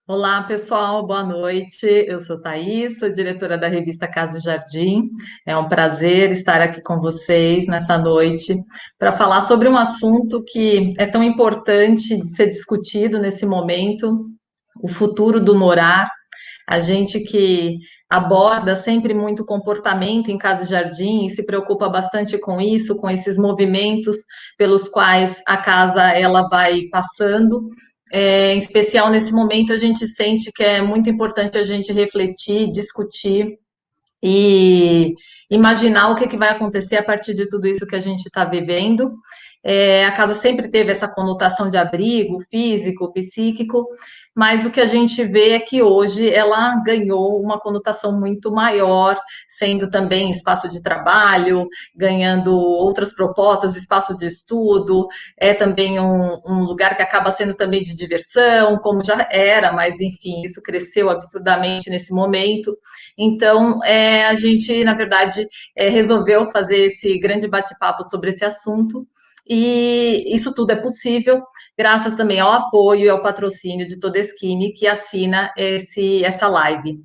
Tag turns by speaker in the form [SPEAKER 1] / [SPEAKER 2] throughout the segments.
[SPEAKER 1] Olá, pessoal, boa noite. Eu sou Thaís, sou diretora da revista Casa e Jardim. É um prazer estar aqui com vocês nessa noite para falar sobre um assunto que é tão importante de ser discutido nesse momento, o futuro do morar. A gente que aborda sempre muito comportamento em casa e jardim e se preocupa bastante com isso, com esses movimentos pelos quais a casa ela vai passando. Em especial nesse momento, a gente sente que é muito importante a gente refletir, discutir e imaginar o que, que vai acontecer a partir de tudo isso que a gente está vivendo. A casa sempre teve essa conotação de abrigo físico, psíquico, mas o que a gente vê é que hoje ela ganhou uma conotação muito maior, sendo também espaço de trabalho, ganhando outras propostas, espaço de estudo, é também um lugar que acaba sendo também de diversão, como já era, mas enfim, isso cresceu absurdamente nesse momento. Então, a gente, na verdade, resolveu fazer esse grande bate-papo sobre esse assunto, e isso tudo é possível graças também ao apoio e ao patrocínio de Todeskine, que assina essa live.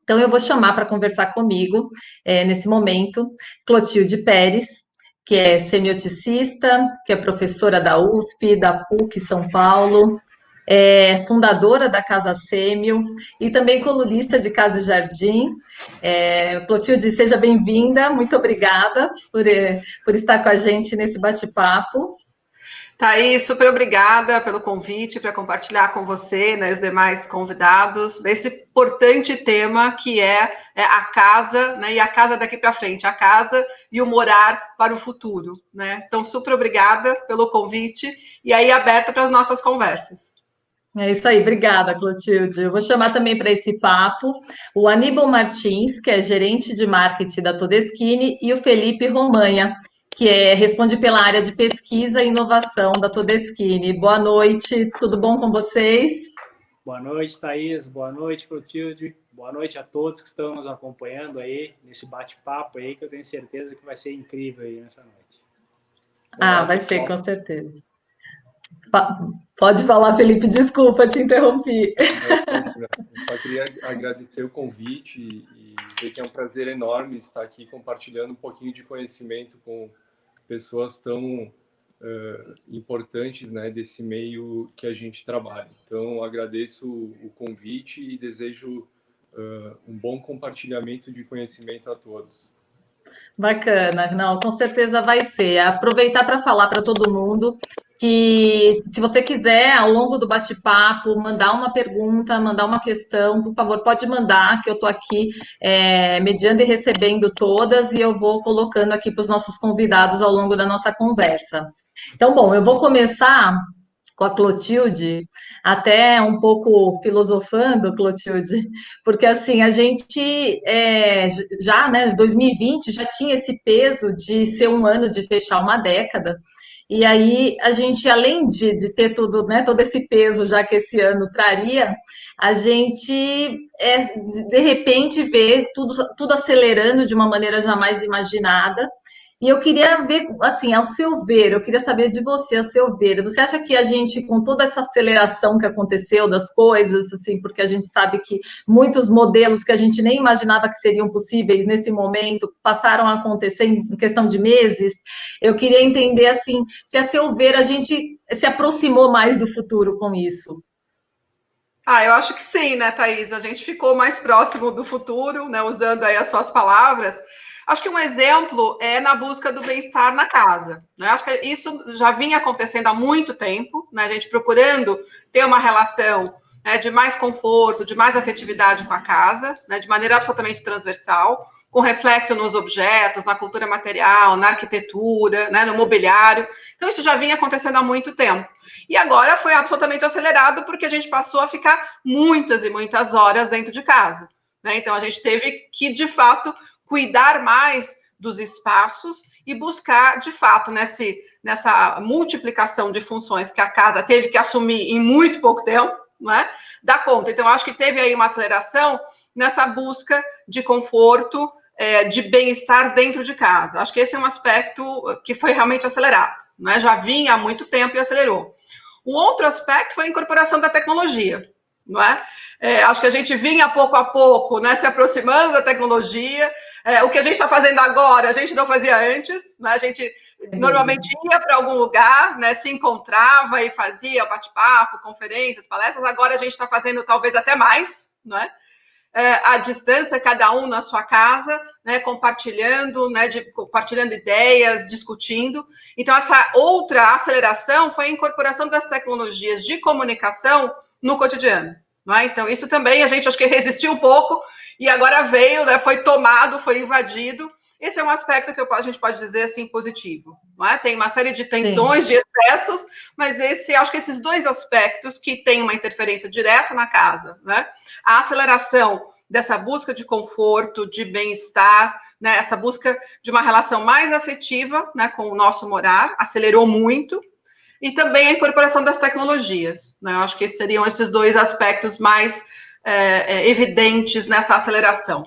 [SPEAKER 1] Então, eu vou chamar para conversar comigo, nesse momento, Clotilde Pérez, que é semioticista, que é professora da USP, da PUC São Paulo, é fundadora da Casa Sêmio e também colunista de Casa e Jardim. Clotilde, seja bem-vinda, muito obrigada por estar com a gente nesse bate-papo.
[SPEAKER 2] Thaís, super obrigada pelo convite para compartilhar com você, né, os demais convidados, esse importante tema que é a casa, né, e a casa daqui para frente, a casa e o morar para o futuro, né? Então, super obrigada pelo convite e aí aberta para as nossas conversas.
[SPEAKER 1] É isso aí, obrigada, Clotilde. Eu vou chamar também para esse papo o Aníbal Martins, que é gerente de marketing da Todeskine, e o Felipe Romanha, que responde pela área de pesquisa e inovação da Todeskine. Boa noite, tudo bom com vocês?
[SPEAKER 3] Boa noite, Thaís. Boa noite, Clotilde. Boa noite a todos que estão nos acompanhando aí nesse bate-papo aí, que eu tenho certeza que vai ser incrível aí nessa noite.
[SPEAKER 1] Olá, vai ser, com certeza. Pode falar, Felipe, desculpa, te interrompi.
[SPEAKER 4] Eu só queria agradecer o convite e dizer que é um prazer enorme estar aqui compartilhando um pouquinho de conhecimento com pessoas tão importantes, né, desse meio que a gente trabalha. Então, agradeço o convite e desejo um bom compartilhamento de conhecimento a todos.
[SPEAKER 1] Bacana, não, com certeza vai ser. Aproveitar para falar para todo mundo que, se você quiser, ao longo do bate-papo, mandar uma pergunta, mandar uma questão, por favor, pode mandar, que eu estou aqui mediando e recebendo todas, e eu vou colocando aqui para os nossos convidados ao longo da nossa conversa. Então, bom, eu vou começar com a Clotilde, até um pouco filosofando, Clotilde, porque assim, a gente já, né, 2020 já tinha esse peso de ser um ano de fechar uma década, e aí a gente, além de ter tudo, né, todo esse peso já que esse ano traria, a gente de repente vê tudo acelerando de uma maneira jamais imaginada. E eu queria ver, assim, ao seu ver, eu queria saber de você, ao seu ver, você acha que a gente, com toda essa aceleração que aconteceu das coisas, assim, porque a gente sabe que muitos modelos que a gente nem imaginava que seriam possíveis nesse momento passaram a acontecer em questão de meses, eu queria entender, assim, se a seu ver a gente se aproximou mais do futuro com isso.
[SPEAKER 2] Eu acho que sim, né, Thaís? A gente ficou mais próximo do futuro, né, usando aí as suas palavras. Acho que um exemplo é na busca do bem-estar na casa, né? Acho que isso já vinha acontecendo há muito tempo, né? A gente procurando ter uma relação, né, de mais conforto, de mais afetividade com a casa, né, de maneira absolutamente transversal, com reflexo nos objetos, na cultura material, na arquitetura, né, no mobiliário. Então, isso já vinha acontecendo há muito tempo. E agora foi absolutamente acelerado porque a gente passou a ficar muitas e muitas horas dentro de casa, né? Então, a gente teve que, de fato, cuidar mais dos espaços e buscar, de fato, nessa multiplicação de funções que a casa teve que assumir em muito pouco tempo, né, dar conta. Então, acho que teve aí uma aceleração nessa busca de conforto, de bem-estar dentro de casa. Acho que esse é um aspecto que foi realmente acelerado, né? Já vinha há muito tempo e acelerou. Um outro aspecto foi a incorporação da tecnologia, não é? Acho que a gente vinha pouco a pouco, né, se aproximando da tecnologia. O que a gente está fazendo agora, a gente não fazia antes, né? A gente normalmente ia para algum lugar, né, se encontrava e fazia bate-papo, conferências, palestras. Agora a gente está fazendo talvez até mais, não é? À distância, cada um na sua casa, né, compartilhando, né, compartilhando ideias, discutindo. Então, essa outra aceleração foi a incorporação das tecnologias de comunicação no cotidiano. Não é? Então, isso também a gente acho que resistiu um pouco e agora veio, né, foi tomado, foi invadido. Esse é um aspecto que a gente pode dizer assim positivo. Não é? Tem uma série de tensões, de excessos, mas acho que esses dois aspectos que têm uma interferência direta na casa, né? A aceleração dessa busca de conforto, de bem-estar, né? Essa busca de uma relação mais afetiva, né, com o nosso morar, acelerou muito. E também a incorporação das tecnologias, né? Eu acho que seriam esses dois aspectos mais evidentes nessa aceleração.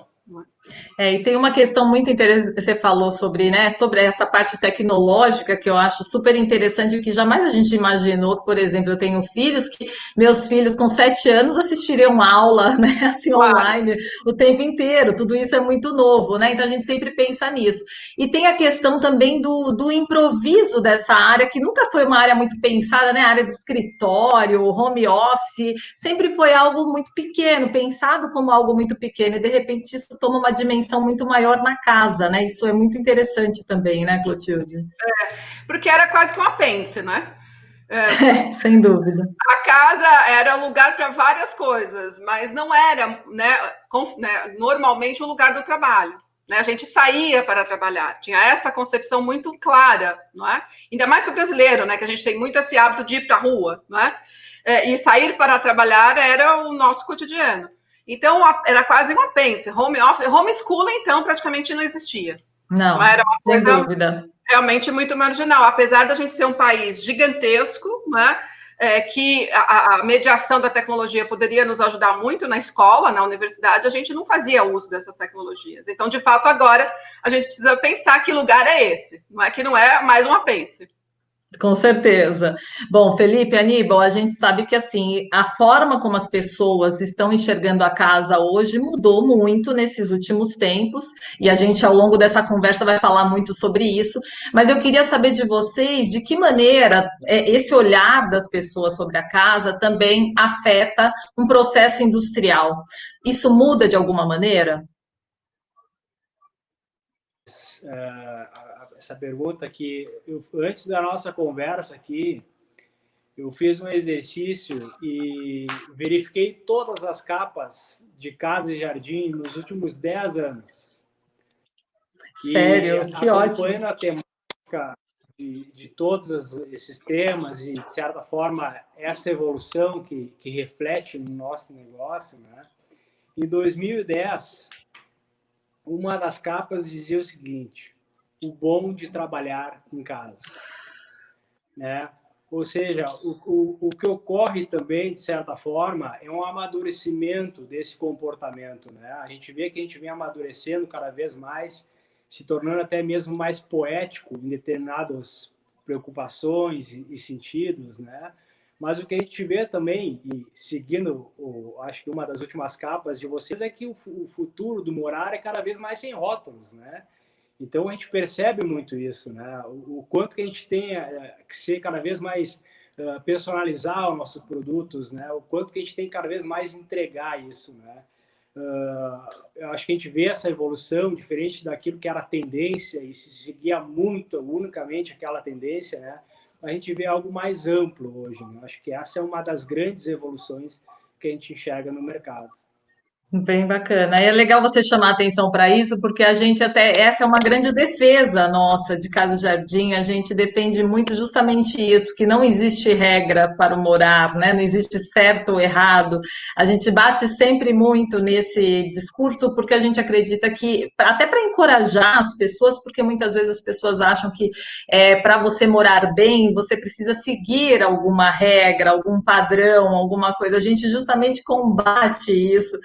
[SPEAKER 1] E tem uma questão muito interessante que você falou sobre, né, sobre essa parte tecnológica que eu acho super interessante, que jamais a gente imaginou que, por exemplo, eu tenho filhos que meus filhos com 7 anos assistiriam aula, né, assim, online o tempo inteiro. Tudo isso é muito novo, né? Então a gente sempre pensa nisso. E tem a questão também do improviso dessa área, que nunca foi uma área muito pensada, né? A área de escritório, home office, sempre foi algo muito pequeno, pensado como algo muito pequeno, e de repente isso toma uma dimensão muito maior na casa, né? Isso é muito interessante também, né, Clotilde?
[SPEAKER 2] Porque era quase que um apêndice, né?
[SPEAKER 1] Sem dúvida.
[SPEAKER 2] A casa era lugar para várias coisas, mas não era, né, normalmente o lugar do trabalho. Né? A gente saía para trabalhar, tinha esta concepção muito clara, não é? Ainda mais para o brasileiro, né, que a gente tem muito esse hábito de ir para a rua, não é? E sair para trabalhar era o nosso cotidiano. Então, era quase um apêndice. Home office, homeschooling, então, praticamente não existia.
[SPEAKER 1] Não,
[SPEAKER 2] era uma
[SPEAKER 1] sem
[SPEAKER 2] coisa
[SPEAKER 1] dúvida.
[SPEAKER 2] Realmente muito marginal. Apesar da gente ser um país gigantesco, né, que a mediação da tecnologia poderia nos ajudar muito na escola, na universidade, a gente não fazia uso dessas tecnologias. Então, de fato, agora a gente precisa pensar que lugar é esse, que não é mais um apêndice.
[SPEAKER 1] Com certeza. Bom, Felipe, Aníbal, a gente sabe que assim, a forma como as pessoas estão enxergando a casa hoje mudou muito nesses últimos tempos, e a gente, ao longo dessa conversa, vai falar muito sobre isso. Mas eu queria saber de vocês de que maneira esse olhar das pessoas sobre a casa também afeta um processo industrial. Isso muda de alguma maneira?
[SPEAKER 3] Essa pergunta que antes da nossa conversa aqui, eu fiz um exercício e verifiquei todas as capas de Casa e Jardim nos últimos 10 anos.
[SPEAKER 1] Sério,
[SPEAKER 3] e
[SPEAKER 1] que ótimo.
[SPEAKER 3] Acompanhando a temática de todos esses temas e, de certa forma, essa evolução que reflete no nosso negócio, né? Em 2010, uma das capas dizia o seguinte: o bom de trabalhar em casa, né? Ou seja, o que ocorre também, de certa forma, é um amadurecimento desse comportamento, né? A gente vê que a gente vem amadurecendo cada vez mais, se tornando até mesmo mais poético em determinadas preocupações e sentidos, né? Mas o que a gente vê também, e seguindo, acho que uma das últimas capas de vocês, é que o futuro do morar é cada vez mais sem rótulos, né? Então a gente percebe muito isso, né? O quanto que a gente tem que ser cada vez mais personalizar os nossos produtos, né? O quanto que a gente tem cada vez mais entregar isso, né? Eu acho que a gente vê essa evolução diferente daquilo que era a tendência e se seguia muito, unicamente aquela tendência, né? A gente vê algo mais amplo hoje, né? Acho que essa é uma das grandes evoluções que a gente enxerga no mercado.
[SPEAKER 1] Bem bacana. E é legal você chamar a atenção para isso, porque a gente até, essa é uma grande defesa nossa de Casa e Jardim, a gente defende muito justamente isso, que não existe regra para o morar, né? Não existe certo ou errado. A gente bate sempre muito nesse discurso, porque a gente acredita que, até para encorajar as pessoas, porque muitas vezes as pessoas acham que para você morar bem, você precisa seguir alguma regra, algum padrão, alguma coisa. A gente justamente combate isso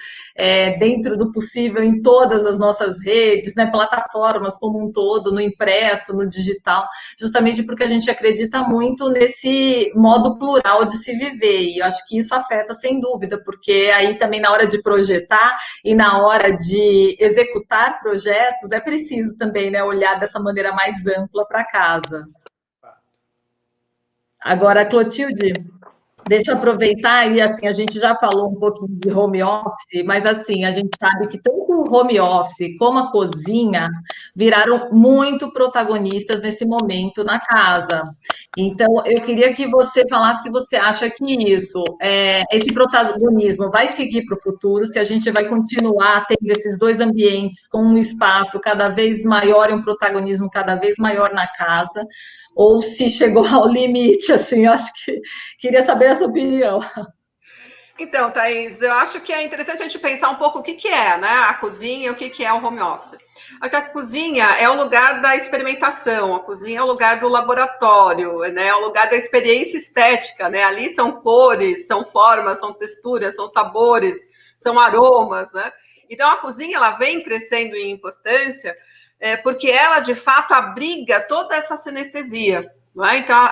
[SPEAKER 1] dentro do possível em todas as nossas redes, né, plataformas como um todo, no impresso, no digital, justamente porque a gente acredita muito nesse modo plural de se viver, e eu acho que isso afeta sem dúvida, porque aí também na hora de projetar e na hora de executar projetos, é preciso também, né, olhar dessa maneira mais ampla para casa. Agora, Clotilde, deixa eu aproveitar e assim, a gente já falou um pouquinho de home office, mas assim, a gente sabe que tanto o home office como a cozinha viraram muito protagonistas nesse momento na casa. Então, eu queria que você falasse se você acha que esse protagonismo vai seguir para o futuro, se a gente vai continuar tendo esses dois ambientes com um espaço cada vez maior e um protagonismo cada vez maior na casa, ou se chegou ao limite, assim, eu acho que queria saber a sua opinião.
[SPEAKER 2] Então, Thaís, eu acho que é interessante a gente pensar um pouco o que, que é, né, a cozinha e o que, que é o home office. A cozinha é o lugar da experimentação, a cozinha é o lugar do laboratório, né, é o lugar da experiência estética, né, ali são cores, são formas, são texturas, são sabores, são aromas, né. Então, a cozinha, ela vem crescendo em importância porque ela, de fato, abriga toda essa sinestesia. Não é? Então,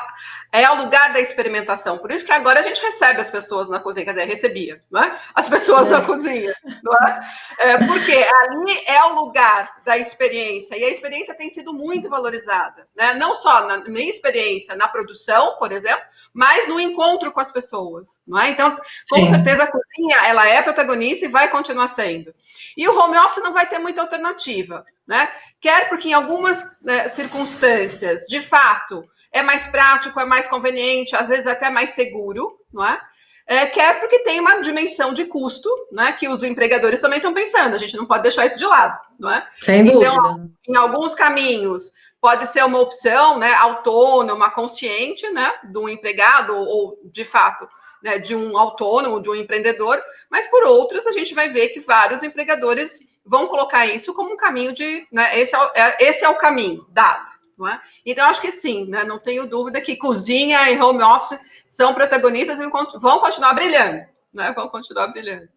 [SPEAKER 2] é o lugar da experimentação. Por isso que agora a gente recebe as pessoas na cozinha, quer dizer, recebia, não é? As pessoas na cozinha, não é? Porque ali é o lugar da experiência, e a experiência tem sido muito valorizada, né? Não só na experiência, na produção, por exemplo, mas no encontro com as pessoas, não é? Então, com certeza, a cozinha, ela é protagonista e vai continuar sendo. E o home office não vai ter muita alternativa, né? Quer porque em algumas circunstâncias, de fato, é mais prático, é mais conveniente, às vezes até mais seguro, não é? Quer porque tem uma dimensão de custo, né, que os empregadores também estão pensando, a gente não pode deixar isso de lado, não é?
[SPEAKER 1] Sem dúvida.
[SPEAKER 2] Então, em alguns caminhos, pode ser uma opção, né, autônoma, consciente, né, do empregado, ou de fato, né, de um autônomo, de um empreendedor, mas por outros, a gente vai ver que vários empregadores vão colocar isso como um caminho de, né, esse é o caminho dado. Não é? Então, acho que sim, né? Não tenho dúvida que cozinha e home office são protagonistas e vão continuar brilhando, né? Vão continuar brilhando.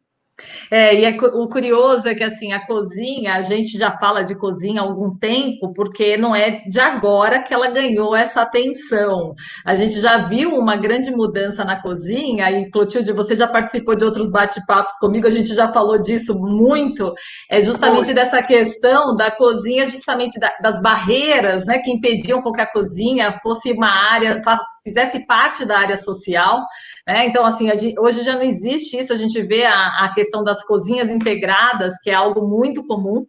[SPEAKER 1] O curioso é que assim, a cozinha, a gente já fala de cozinha há algum tempo, porque não é de agora que ela ganhou essa atenção. A gente já viu uma grande mudança na cozinha, e Clotilde, você já participou de outros bate-papos comigo, a gente já falou disso muito, justamente dessa questão da cozinha, justamente das barreiras, né, que impediam com que a cozinha fosse uma área, fizesse parte da área social. Então, assim, hoje já não existe isso, a gente vê a questão das cozinhas integradas, que é algo muito comum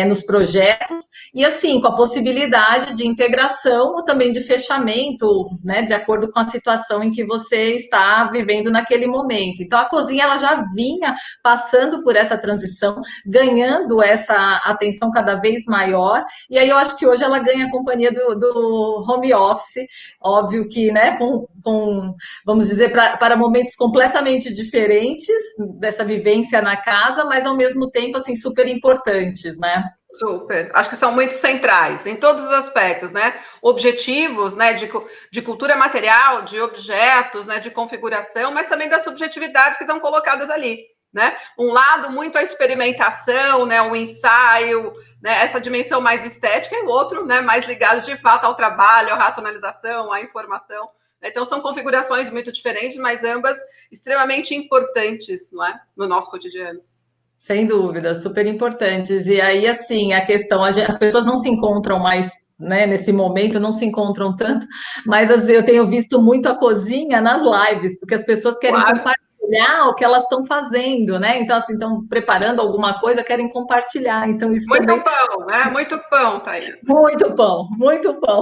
[SPEAKER 1] nos projetos, e assim, com a possibilidade de integração ou também de fechamento, né, de acordo com a situação em que você está vivendo naquele momento. Então, a cozinha, ela já vinha passando por essa transição, ganhando essa atenção cada vez maior, e aí eu acho que hoje ela ganha a companhia do home office, óbvio que, né, vamos dizer, para momentos completamente diferentes dessa vivência na casa, mas ao mesmo tempo, assim, super importantes, né?
[SPEAKER 2] Super. Acho que são muito centrais em todos os aspectos, né? Objetivos, né? De cultura material, de objetos, né? De configuração, mas também das subjetividades que estão colocadas ali, né? Um lado muito a experimentação, né? O ensaio, né? Essa dimensão mais estética, e o outro, né? Mais ligado de fato ao trabalho, à racionalização, à informação. Então são configurações muito diferentes, mas ambas extremamente importantes, não é? No nosso cotidiano.
[SPEAKER 1] Sem dúvida, super importantes. E aí, assim, a questão, as pessoas não se encontram mais, né, nesse momento, não se encontram tanto, mas assim, eu tenho visto muito a cozinha nas lives, porque as pessoas querem compartilhar o que elas estão fazendo, né? Então, assim, estão preparando alguma coisa, querem compartilhar. Então, isso
[SPEAKER 2] muito
[SPEAKER 1] também...
[SPEAKER 2] pão, né? Muito pão, Thaís.
[SPEAKER 1] Muito pão,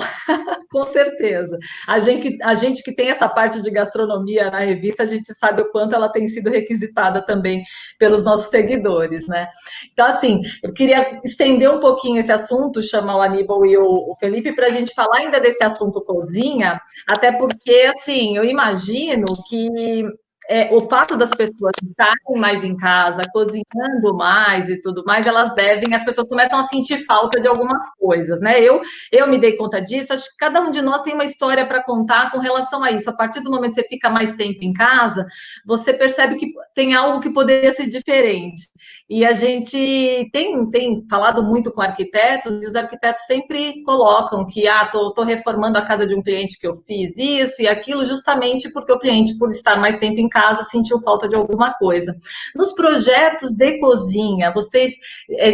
[SPEAKER 1] com certeza. A gente que tem essa parte de gastronomia na revista, a gente sabe o quanto ela tem sido requisitada também pelos nossos seguidores, né? Então, assim, eu queria estender um pouquinho esse assunto, chamar o Aníbal e o Felipe para a gente falar ainda desse assunto cozinha, até porque, assim, eu imagino que o fato das pessoas estarem mais em casa, cozinhando mais e tudo mais, as pessoas começam a sentir falta de algumas coisas, né? Eu me dei conta disso, acho que cada um de nós tem uma história para contar com relação a isso. A partir do momento que você fica mais tempo em casa, você percebe que tem algo que poderia ser diferente. E a gente tem falado muito com arquitetos, e os arquitetos sempre colocam que, tô reformando a casa de um cliente que eu fiz isso e aquilo, justamente porque o cliente, por estar mais tempo em casa, sentiu falta de alguma coisa. Nos projetos de cozinha, vocês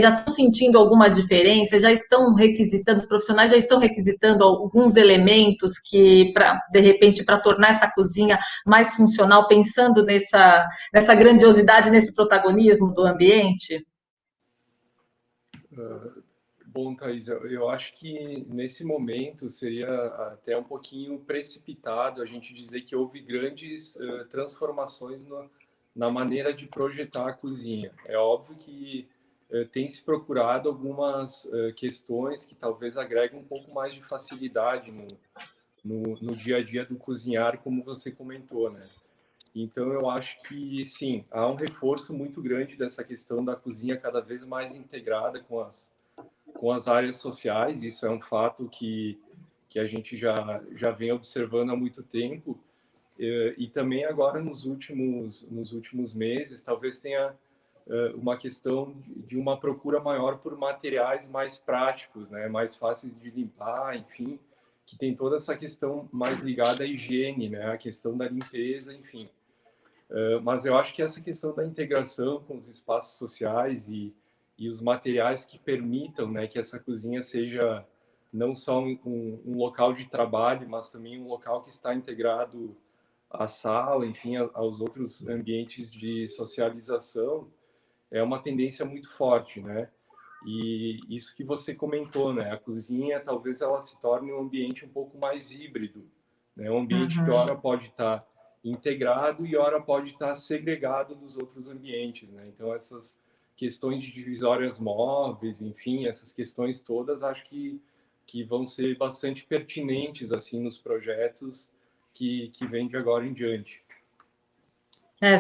[SPEAKER 1] já estão sentindo alguma diferença? Já estão requisitando, os profissionais já estão requisitando alguns elementos que, de repente, para tornar essa cozinha mais funcional, pensando nessa grandiosidade, nesse protagonismo do ambiente?
[SPEAKER 4] Bom, Thaís, eu acho que nesse momento seria até um pouquinho precipitado a gente dizer que houve grandes transformações na maneira de projetar a cozinha. É óbvio que tem se procurado algumas questões que talvez agreguem um pouco mais de facilidade no dia a dia do cozinhar, como você comentou, né? Então, eu acho que, sim, há um reforço muito grande dessa questão da cozinha cada vez mais integrada com as áreas sociais. Isso é um fato que a gente já vem observando há muito tempo. E também agora, nos últimos meses, talvez tenha uma questão de uma procura maior por materiais mais práticos, né? Mais fáceis de limpar, enfim, que tem toda essa questão mais ligada à higiene, né? A questão da limpeza, enfim. Mas eu acho que essa questão da integração com os espaços sociais e os materiais que permitam, né, que essa cozinha seja não só um local de trabalho, mas também um local que está integrado à sala, enfim, aos outros ambientes de socialização, é uma tendência muito forte, né? E isso que você comentou, né? A cozinha, talvez ela se torne um ambiente um pouco mais híbrido, né? Um ambiente que ora pode estar integrado e ora pode estar segregado dos outros ambientes, né? Então, essas questões de divisórias móveis, enfim, essas questões todas, acho que vão ser bastante pertinentes, assim, nos projetos que vêm de agora em diante.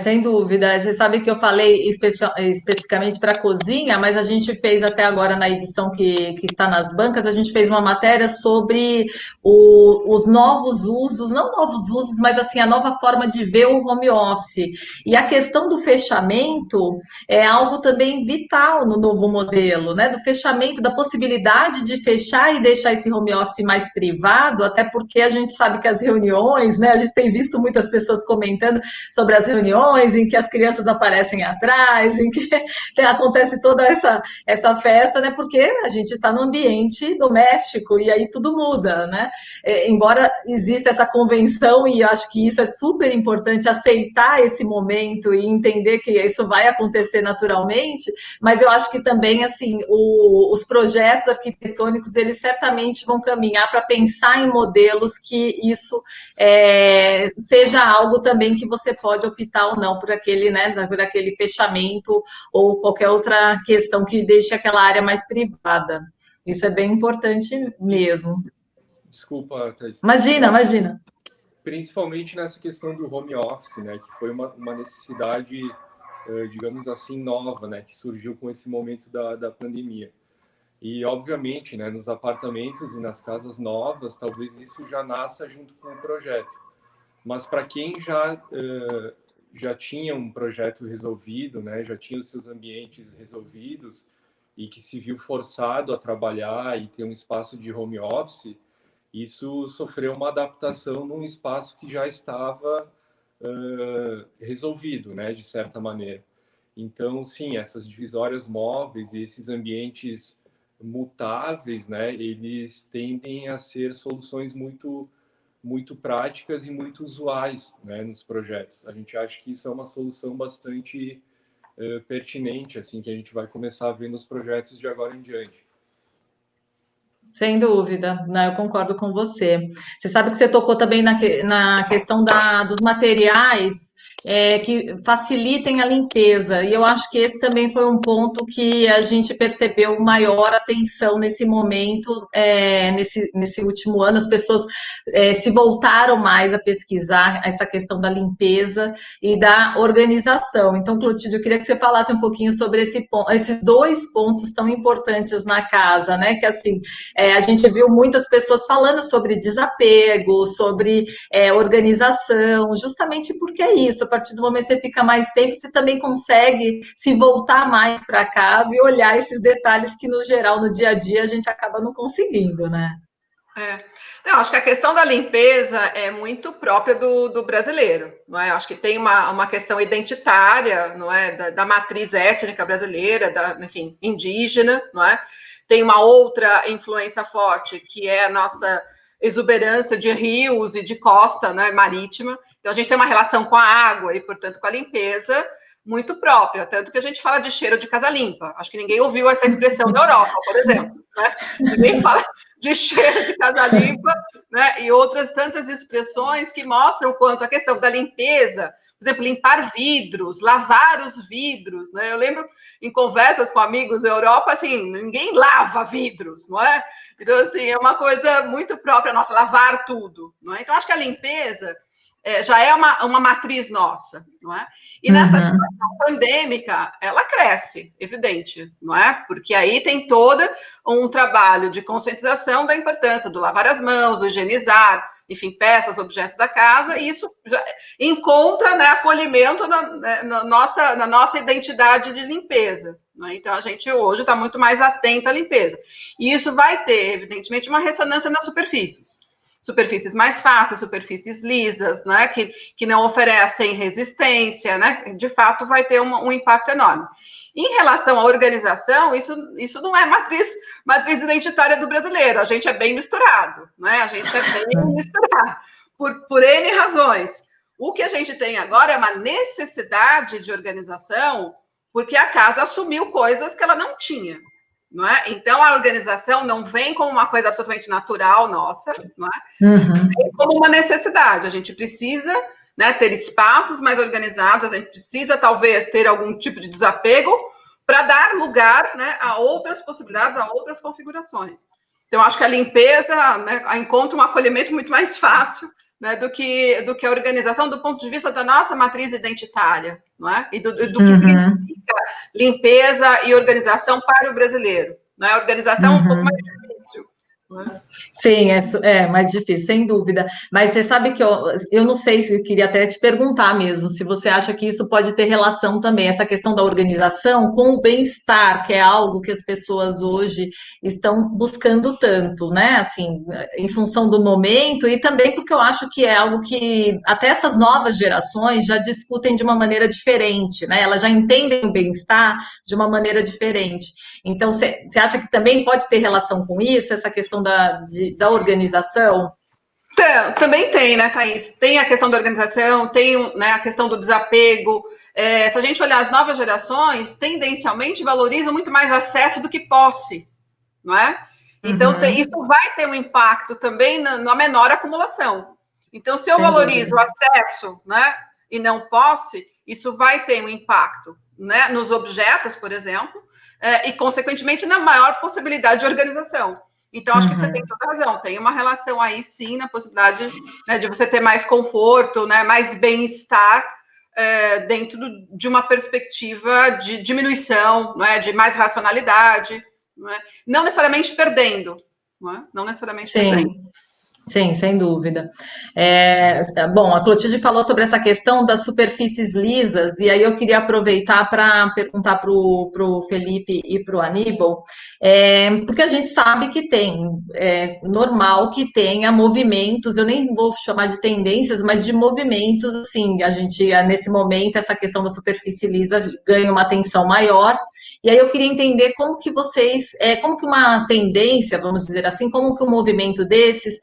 [SPEAKER 1] Sem dúvida. Você sabe que eu falei especificamente para a cozinha, mas a gente fez até agora na edição que está nas bancas, a gente fez uma matéria sobre os novos usos, não novos usos, mas assim, a nova forma de ver o home office. E a questão do fechamento é algo também vital no novo modelo, né? Do fechamento, da possibilidade de fechar e deixar esse home office mais privado, até porque a gente sabe que as reuniões, né? A gente tem visto muitas pessoas comentando sobre as reuniões em que as crianças aparecem atrás, em que acontece toda essa festa, né? Porque a gente está no ambiente doméstico e aí tudo muda, né? Embora exista essa convenção, e eu acho que isso é super importante, aceitar esse momento e entender que isso vai acontecer naturalmente, mas eu acho que também, assim, os projetos arquitetônicos, eles certamente vão caminhar para pensar em modelos que isso seja algo também que você pode optar ou não por aquele, né, por aquele fechamento ou qualquer outra questão que deixe aquela área mais privada. Isso é bem importante mesmo.
[SPEAKER 4] Desculpa, Thais.
[SPEAKER 1] Imagina.
[SPEAKER 4] Principalmente nessa questão do home office, né, que foi uma necessidade, digamos assim, nova, né, que surgiu com esse momento da pandemia. E, obviamente, né, nos apartamentos e nas casas novas, talvez isso já nasça junto com o projeto. Mas para quem já tinha um projeto resolvido, né, já tinha os seus ambientes resolvidos e que se viu forçado a trabalhar e ter um espaço de home office, isso sofreu uma adaptação num espaço que já estava resolvido, né, de certa maneira. Então, sim, essas divisórias móveis e esses ambientes mutáveis, né, eles tendem a ser soluções muito práticas e muito usuais, né, nos projetos. A gente acha que isso é uma solução bastante pertinente, assim, que a gente vai começar a ver nos projetos de agora em diante.
[SPEAKER 1] Sem dúvida, né, eu concordo com você. Você sabe que você tocou também na questão dos materiais. que facilitem a limpeza. E eu acho que esse também foi um ponto que a gente percebeu maior atenção nesse momento, nesse último ano. As pessoas se voltaram mais a pesquisar essa questão da limpeza e da organização. Então, Clotilde, eu queria que você falasse um pouquinho sobre esses dois pontos tão importantes na casa, né? Que assim, a gente viu muitas pessoas falando sobre desapego, sobre organização, justamente porque é isso, a partir do momento que você fica mais tempo, você também consegue se voltar mais para casa e olhar esses detalhes que, no geral, no dia a dia, a gente acaba não conseguindo, né?
[SPEAKER 2] Não, acho que a questão da limpeza é muito própria do brasileiro, não é? Acho que tem uma questão identitária, não é? Da matriz étnica brasileira, enfim, indígena, não é? Tem uma outra influência forte, que é a nossa exuberância de rios e de costa, né, marítima. Então, a gente tem uma relação com a água e, portanto, com a limpeza muito própria, tanto que a gente fala de cheiro de casa limpa. Acho que ninguém ouviu essa expressão na Europa, por exemplo, né? Ninguém fala de cheiro de casa limpa, né? E outras tantas expressões que mostram o quanto a questão da limpeza, por exemplo, limpar vidros, lavar os vidros, né? Eu lembro em conversas com amigos da Europa, assim, ninguém lava vidros, não é? Então, assim, é uma coisa muito própria nossa, lavar tudo, não é? Então, acho que a limpeza já é uma matriz nossa, não é? E nessa situação pandêmica, ela cresce, evidente, não é? Porque aí tem todo um trabalho de conscientização da importância do lavar as mãos, do higienizar, enfim, peças, objetos da casa, e isso já encontra, né, acolhimento na nossa identidade de limpeza. Né? Então, a gente hoje está muito mais atenta à limpeza. E isso vai ter, evidentemente, uma ressonância nas superfícies mais fáceis, superfícies lisas, né, que não oferecem resistência, né, de fato vai ter um impacto enorme. Em relação à organização, isso não é matriz identitária do brasileiro, a gente é bem misturado, né, a gente é bem misturado, por N razões. O que a gente tem agora é uma necessidade de organização, porque a casa assumiu coisas que ela não tinha. Não é? Então, a organização não vem como uma coisa absolutamente natural nossa, não é? Vem como uma necessidade. A gente precisa, né, ter espaços mais organizados, a gente precisa, talvez, ter algum tipo de desapego para dar lugar, né, a outras possibilidades, a outras configurações. Então, acho que a limpeza, né, encontra um acolhimento muito mais fácil, né, do que a organização do ponto de vista da nossa matriz identitária, não é? E do que significa limpeza e organização para o brasileiro. Não é? A organização é um pouco mais difícil. Né?
[SPEAKER 1] Sim, é mais difícil, sem dúvida. Mas você sabe que eu não sei se eu queria até te perguntar mesmo, se você acha que isso pode ter relação também, essa questão da organização, com o bem-estar, que é algo que as pessoas hoje estão buscando tanto, né? Assim, em função do momento, e também porque eu acho que é algo que até essas novas gerações já discutem de uma maneira diferente, né? Elas já entendem o bem-estar de uma maneira diferente. Então, você acha que também pode ter relação com isso, essa questão da organização?
[SPEAKER 2] Então, também tem, né, Thaís? Tem a questão da organização, tem, né, a questão do desapego. Se a gente olhar as novas gerações, tendencialmente valorizam muito mais acesso do que posse, não é? Então, isso vai ter um impacto também na menor acumulação. Então, se eu valorizo o acesso, né, e não posse, isso vai ter um impacto, né, nos objetos, por exemplo, e, consequentemente, na maior possibilidade de organização. Então, acho que você tem toda a razão. Tem uma relação aí, sim, na possibilidade, né, de você ter mais conforto, né, mais bem-estar dentro de uma perspectiva de diminuição, não é, de mais racionalidade, não necessariamente perdendo, não necessariamente perdendo.
[SPEAKER 1] Sim, sem dúvida. Bom, a Clotilde falou sobre essa questão das superfícies lisas, e aí eu queria aproveitar para perguntar para o Felipe e para o Aníbal, porque a gente sabe que normal que tenha movimentos, eu nem vou chamar de tendências, mas de movimentos, assim, a gente, nesse momento, essa questão da superfície lisa ganha uma atenção maior. E aí eu queria entender como que como que uma tendência, vamos dizer assim, como que um movimento desses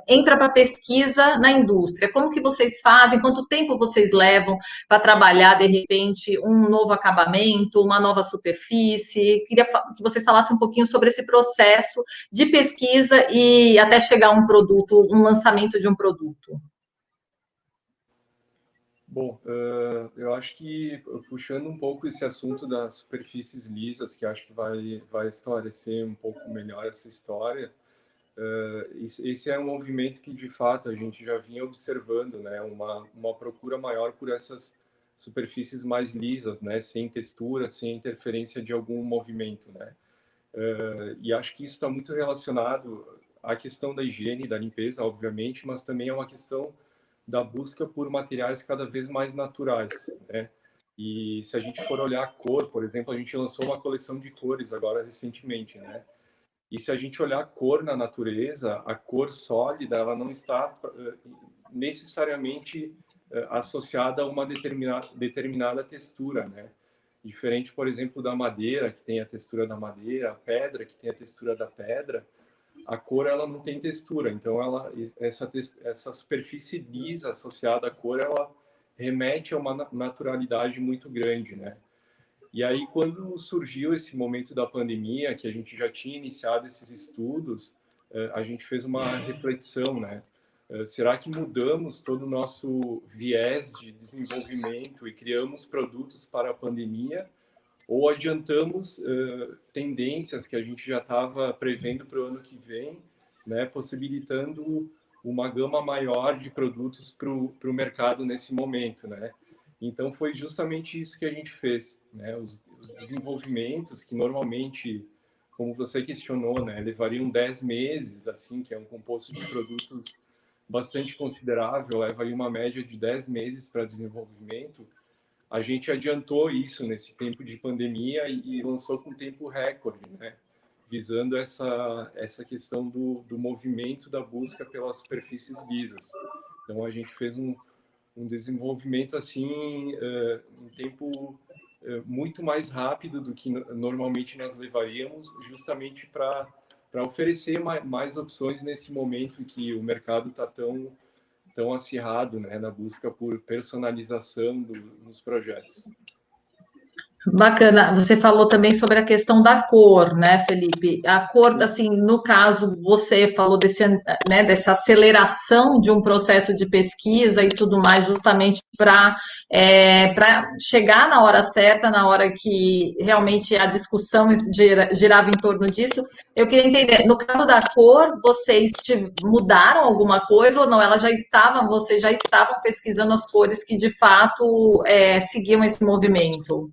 [SPEAKER 1] entra para pesquisa na indústria. Como que vocês fazem? Quanto tempo vocês levam para trabalhar, de repente, um novo acabamento, uma nova superfície? Queria que vocês falassem um pouquinho sobre esse processo de pesquisa e até chegar a um produto, um lançamento de um produto.
[SPEAKER 4] Bom, eu acho que, puxando um pouco esse assunto das superfícies lisas, que acho que vai esclarecer um pouco melhor essa história, esse é um movimento que, de fato, a gente já vinha observando, né? Uma procura maior por essas superfícies mais lisas, né? Sem textura, sem interferência de algum movimento, né? E acho que isso está muito relacionado à questão da higiene, da limpeza, obviamente, mas também é uma questão da busca por materiais cada vez mais naturais, né? E se a gente for olhar a cor, por exemplo, a gente lançou uma coleção de cores agora recentemente, né? E se a gente olhar a cor na natureza, a cor sólida, ela não está necessariamente associada a uma determinada textura, né? Diferente, por exemplo, da madeira, que tem a textura da madeira, a pedra, que tem a textura da pedra, a cor ela não tem textura, então essa superfície lisa associada à cor, ela remete a uma naturalidade muito grande, né? E aí, quando surgiu esse momento da pandemia, que a gente já tinha iniciado esses estudos, a gente fez uma reflexão, né? Será que mudamos todo o nosso viés de desenvolvimento e criamos produtos para a pandemia? Ou adiantamos tendências que a gente já estava prevendo para o ano que vem, né? Possibilitando uma gama maior de produtos para o mercado nesse momento, né? Então, foi justamente isso que a gente fez, né? Os desenvolvimentos que normalmente, como você questionou, né, levariam 10 meses, assim, que é um composto de produtos bastante considerável, leva aí uma média de 10 meses para desenvolvimento. A gente adiantou isso nesse tempo de pandemia e lançou com tempo recorde, né? Visando essa questão do movimento da busca pelas superfícies lisas. Então, a gente fez um desenvolvimento assim em tempo muito mais rápido do que normalmente nós levaríamos, justamente para oferecer mais opções nesse momento em que o mercado está tão acirrado, né, na busca por personalização nos projetos.
[SPEAKER 1] Bacana. Você falou também sobre a questão da cor, né, Felipe? A cor, assim, no caso, você falou né, dessa aceleração de um processo de pesquisa e tudo mais, justamente para chegar na hora certa, na hora que realmente a discussão girava em torno disso. Eu queria entender, no caso da cor, vocês mudaram alguma coisa ou não? Vocês já estavam pesquisando as cores que de fato seguiam esse movimento?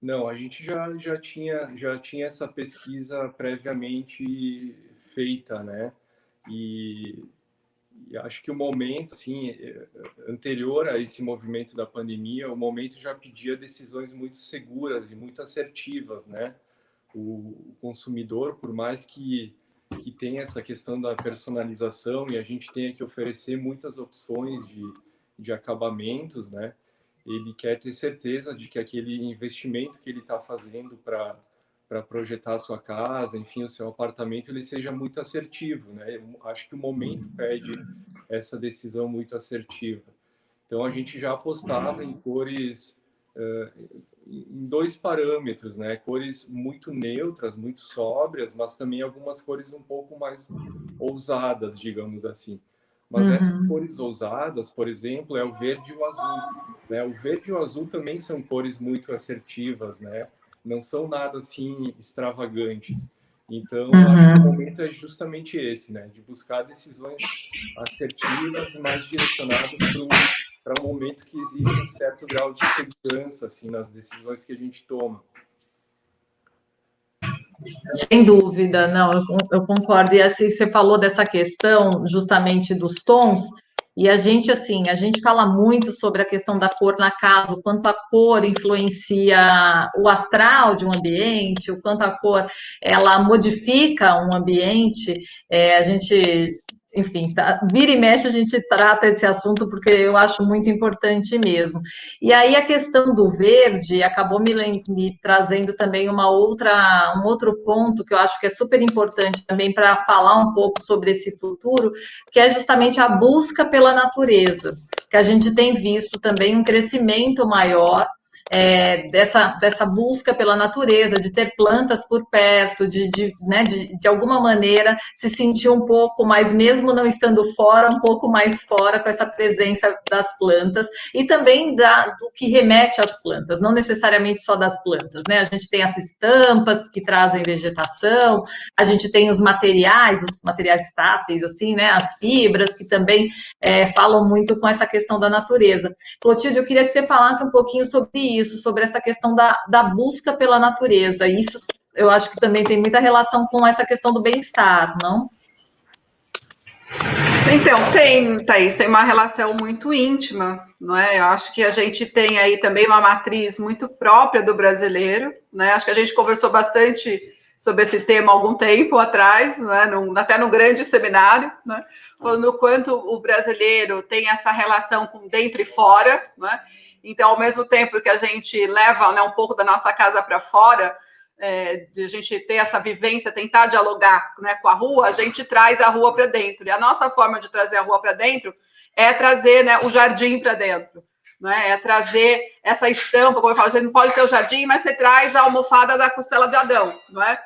[SPEAKER 4] Não, a gente já tinha essa pesquisa previamente feita, né? E, e acho que o momento, assim, anterior a esse movimento da pandemia, o momento já pedia decisões muito seguras e muito assertivas, né? O consumidor, por mais que tenha essa questão da personalização e a gente tenha que oferecer muitas opções de acabamentos, né? Ele quer ter certeza de que aquele investimento que ele está fazendo para projetar a sua casa, enfim, o seu apartamento, ele seja muito assertivo, né? Eu acho que o momento pede essa decisão muito assertiva. Então, a gente já apostava em cores, em dois parâmetros, né? Cores muito neutras, muito sóbrias, mas também algumas cores um pouco mais ousadas, digamos assim. Mas essas cores ousadas, por exemplo, é o verde e o azul, né? O verde e o azul também são cores muito assertivas, né? Não são nada assim extravagantes. Então, acho que o momento é justamente esse, né? De buscar decisões assertivas e mais direcionadas para um momento que exige um certo grau de segurança assim nas decisões que a gente toma.
[SPEAKER 1] Sem dúvida, não, eu concordo. E assim, você falou dessa questão justamente dos tons, e a gente fala muito sobre a questão da cor na casa, o quanto a cor influencia o astral de um ambiente, o quanto a cor ela modifica um ambiente. A gente, enfim, vira e mexe a gente trata esse assunto porque eu acho muito importante mesmo. E aí a questão do verde acabou me trazendo também um outro ponto que eu acho que é super importante também para falar um pouco sobre esse futuro, que é justamente a busca pela natureza, que a gente tem visto também um crescimento maior dessa busca pela natureza, de ter plantas por perto, né, de alguma maneira se sentir um pouco mais, mesmo não estando fora, um pouco mais fora com essa presença das plantas e também do que remete às plantas, não necessariamente só das plantas, né? A gente tem as estampas que trazem vegetação, a gente tem os materiais táteis, assim, né? As fibras que também falam muito com essa questão da natureza. Clotilde, eu queria que você falasse um pouquinho sobre isso, sobre essa questão da busca pela natureza. Isso eu acho que também tem muita relação com essa questão do bem-estar, não?
[SPEAKER 2] Então, tem, Thaís, tem uma relação muito íntima, não é? Eu acho que a gente tem aí também uma matriz muito própria do brasileiro, né? Acho que a gente conversou bastante sobre esse tema há algum tempo atrás, né? Até no grande seminário, né? Falando o quanto o brasileiro tem essa relação com dentro e fora, né? Então, ao mesmo tempo que a gente leva, né, um pouco da nossa casa para fora, de a gente ter essa vivência, tentar dialogar, né, com a rua, a gente traz a rua para dentro. E a nossa forma de trazer a rua para dentro é trazer, né, o jardim para dentro. Né? É trazer essa estampa, como eu falo, você não pode ter o jardim, mas você traz a almofada da costela de Adão, não é?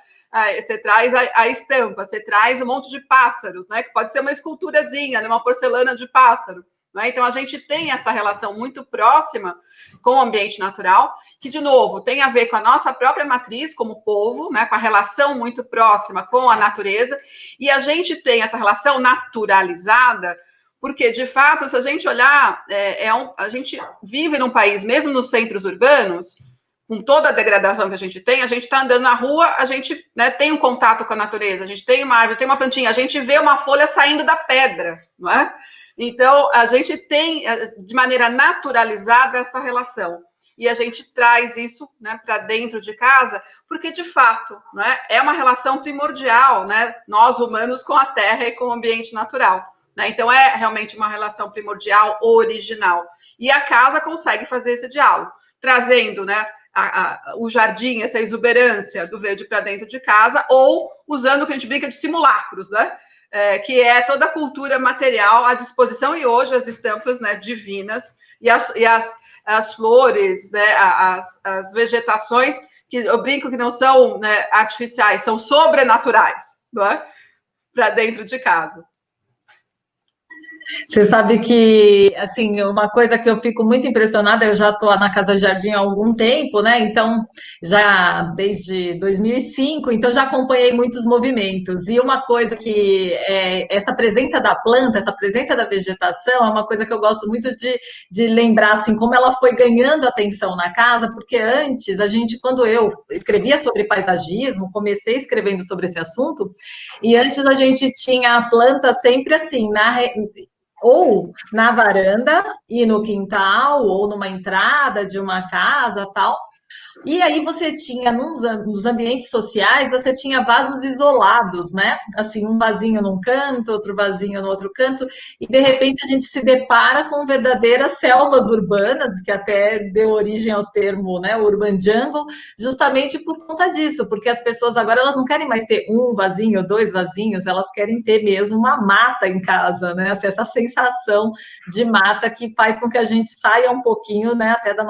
[SPEAKER 2] Você traz a estampa, você traz um monte de pássaros, né? Que pode ser uma esculturazinha, né, uma porcelana de pássaro. Né? Então, a gente tem essa relação muito próxima com o ambiente natural, que, de novo, tem a ver com a nossa própria matriz como povo, né? Com a relação muito próxima com a natureza, e a gente tem essa relação naturalizada, porque, de fato, se a gente olhar, a gente vive num país, mesmo nos centros urbanos, com toda a degradação que a gente está andando na rua, a gente, né, tem um contato com a natureza, a gente tem uma árvore, tem uma plantinha, a gente vê uma folha saindo da pedra, não é? Então, a gente tem, de maneira naturalizada, essa relação. E a gente traz isso, né, para dentro de casa, porque, de fato, né, é uma relação primordial, né, nós humanos com a terra e com o ambiente natural. Né? Então, é realmente uma relação primordial, original. E a casa consegue fazer esse diálogo, trazendo, né, o jardim, essa exuberância do verde para dentro de casa, ou usando o que a gente brinca de simulacros, né? Que é toda a cultura material à disposição, e hoje as estampas, né, divinas, e as flores, né, as vegetações, que eu brinco que não são, né, artificiais, são sobrenaturais, não é? Para dentro de casa.
[SPEAKER 1] Você sabe que, assim, uma coisa que eu fico muito impressionada, eu já estou na Casa Jardim há algum tempo, né? Então, já desde 2005, então já acompanhei muitos movimentos. E uma coisa que essa presença da planta, essa presença da vegetação, é uma coisa que eu gosto muito de lembrar, assim, como ela foi ganhando atenção na casa, porque antes, quando eu escrevia sobre paisagismo, comecei escrevendo sobre esse assunto, e antes a gente tinha a planta sempre assim, ou na varanda e no quintal, ou numa entrada de uma casa, tal. E aí você tinha, nos ambientes sociais, você tinha vasos isolados, né? Assim, um vasinho num canto, outro vasinho no outro canto, e de repente a gente se depara com verdadeiras selvas urbanas, que até deu origem ao termo, né, urban jungle, justamente por conta disso, porque as pessoas agora elas não querem mais ter um vasinho, dois vasinhos, elas querem ter mesmo uma mata em casa, né? Assim, essa sensação de mata que faz com que a gente saia um pouquinho, né, até do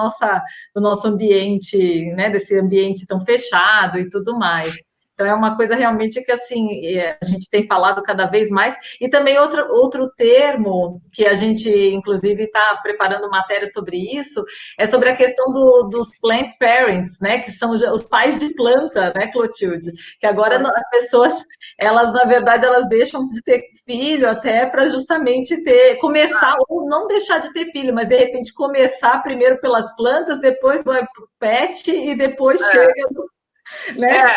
[SPEAKER 1] nosso ambiente, né, desse ambiente tão fechado e tudo mais. Então, é uma coisa realmente que, assim, a gente tem falado cada vez mais. E também outro termo que a gente, inclusive, está preparando matéria sobre isso, é sobre a questão dos plant parents, né, que são os pais de planta, né, Clotilde? Que agora as pessoas, elas, na verdade, elas deixam de ter filho até para justamente começar, ou não deixar de ter filho, mas, de repente, começar primeiro pelas plantas, depois vai para o pet e depois chega... Né?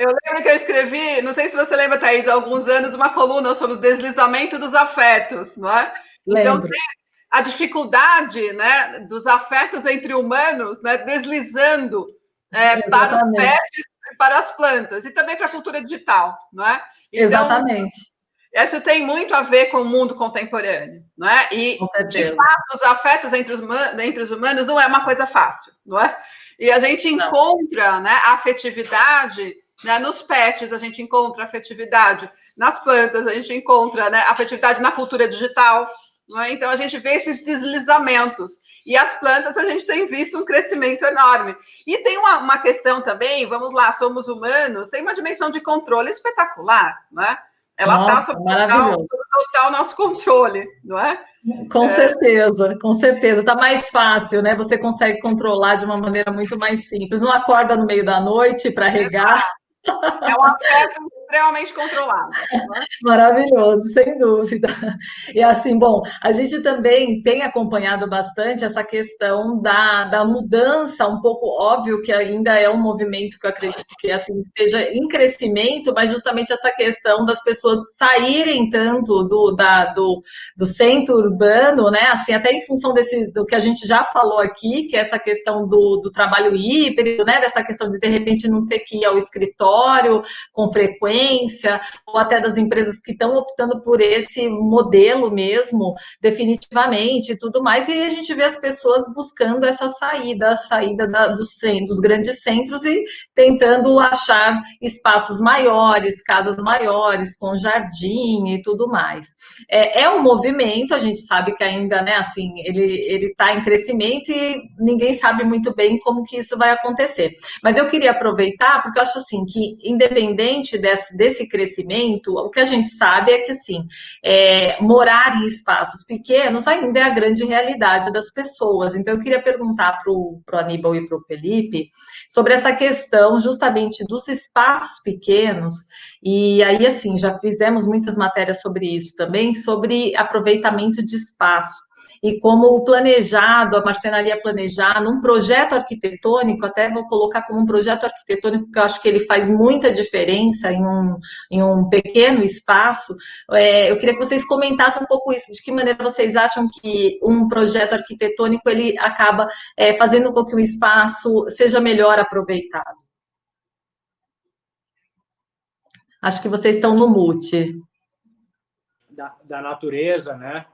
[SPEAKER 2] Eu lembro que eu escrevi, não sei se você lembra, Thaís, há alguns anos, uma coluna sobre o deslizamento dos afetos, não é?
[SPEAKER 1] Lembro.
[SPEAKER 2] Então, tem a dificuldade, né, dos afetos entre humanos, né, deslizando para os pets e para as plantas, e também para a cultura digital, não é? Então,
[SPEAKER 1] exatamente.
[SPEAKER 2] Isso tem muito a ver com o mundo contemporâneo, não é? E, de fato, os afetos entre os humanos não é uma coisa fácil, não é? E a gente encontra, né, a afetividade, né, nos pets, a gente encontra a afetividade nas plantas, a gente encontra, né, a afetividade na cultura digital, não é? Então, a gente vê esses deslizamentos. E as plantas, a gente tem visto um crescimento enorme. E tem uma questão também, vamos lá, somos humanos, tem uma dimensão de controle espetacular, não é? Ela está sob total nosso controle, não é?
[SPEAKER 1] Com certeza, com certeza. Está mais fácil, né? Você consegue controlar de uma maneira muito mais simples. Não acorda no meio da noite para regar.
[SPEAKER 2] É um afeto extremamente controlado. Né?
[SPEAKER 1] Maravilhoso, sem dúvida. E assim, bom, a gente também tem acompanhado bastante essa questão da mudança, um pouco óbvio que ainda é um movimento que eu acredito que assim, esteja em crescimento, mas justamente essa questão das pessoas saírem tanto do centro urbano, né? Assim, até em função do que a gente já falou aqui, que é essa questão do trabalho híbrido, né? Dessa questão de repente não ter que ir ao escritório com frequência, ou até das empresas que estão optando por esse modelo mesmo, definitivamente, e tudo mais, e a gente vê as pessoas buscando essa saída dos grandes centros e tentando achar espaços maiores, casas maiores, com jardim e tudo mais. É um movimento, a gente sabe que ainda, né, assim, ele está em crescimento e ninguém sabe muito bem como que isso vai acontecer. Mas eu queria aproveitar, porque eu acho assim, que independente desse crescimento, o que a gente sabe é que, assim, morar em espaços pequenos ainda é a grande realidade das pessoas. Então, eu queria perguntar para o Aníbal e para o Felipe sobre essa questão justamente dos espaços pequenos, e aí, assim, já fizemos muitas matérias sobre isso também, sobre aproveitamento de espaço. E como o planejado, a marcenaria planejar, num projeto arquitetônico, até vou colocar como um projeto arquitetônico, porque eu acho que ele faz muita diferença em um pequeno espaço. Eu queria que vocês comentassem um pouco isso, de que maneira vocês acham que um projeto arquitetônico ele acaba fazendo com que o espaço seja melhor aproveitado. Acho que vocês estão no mute.
[SPEAKER 3] Da natureza, né?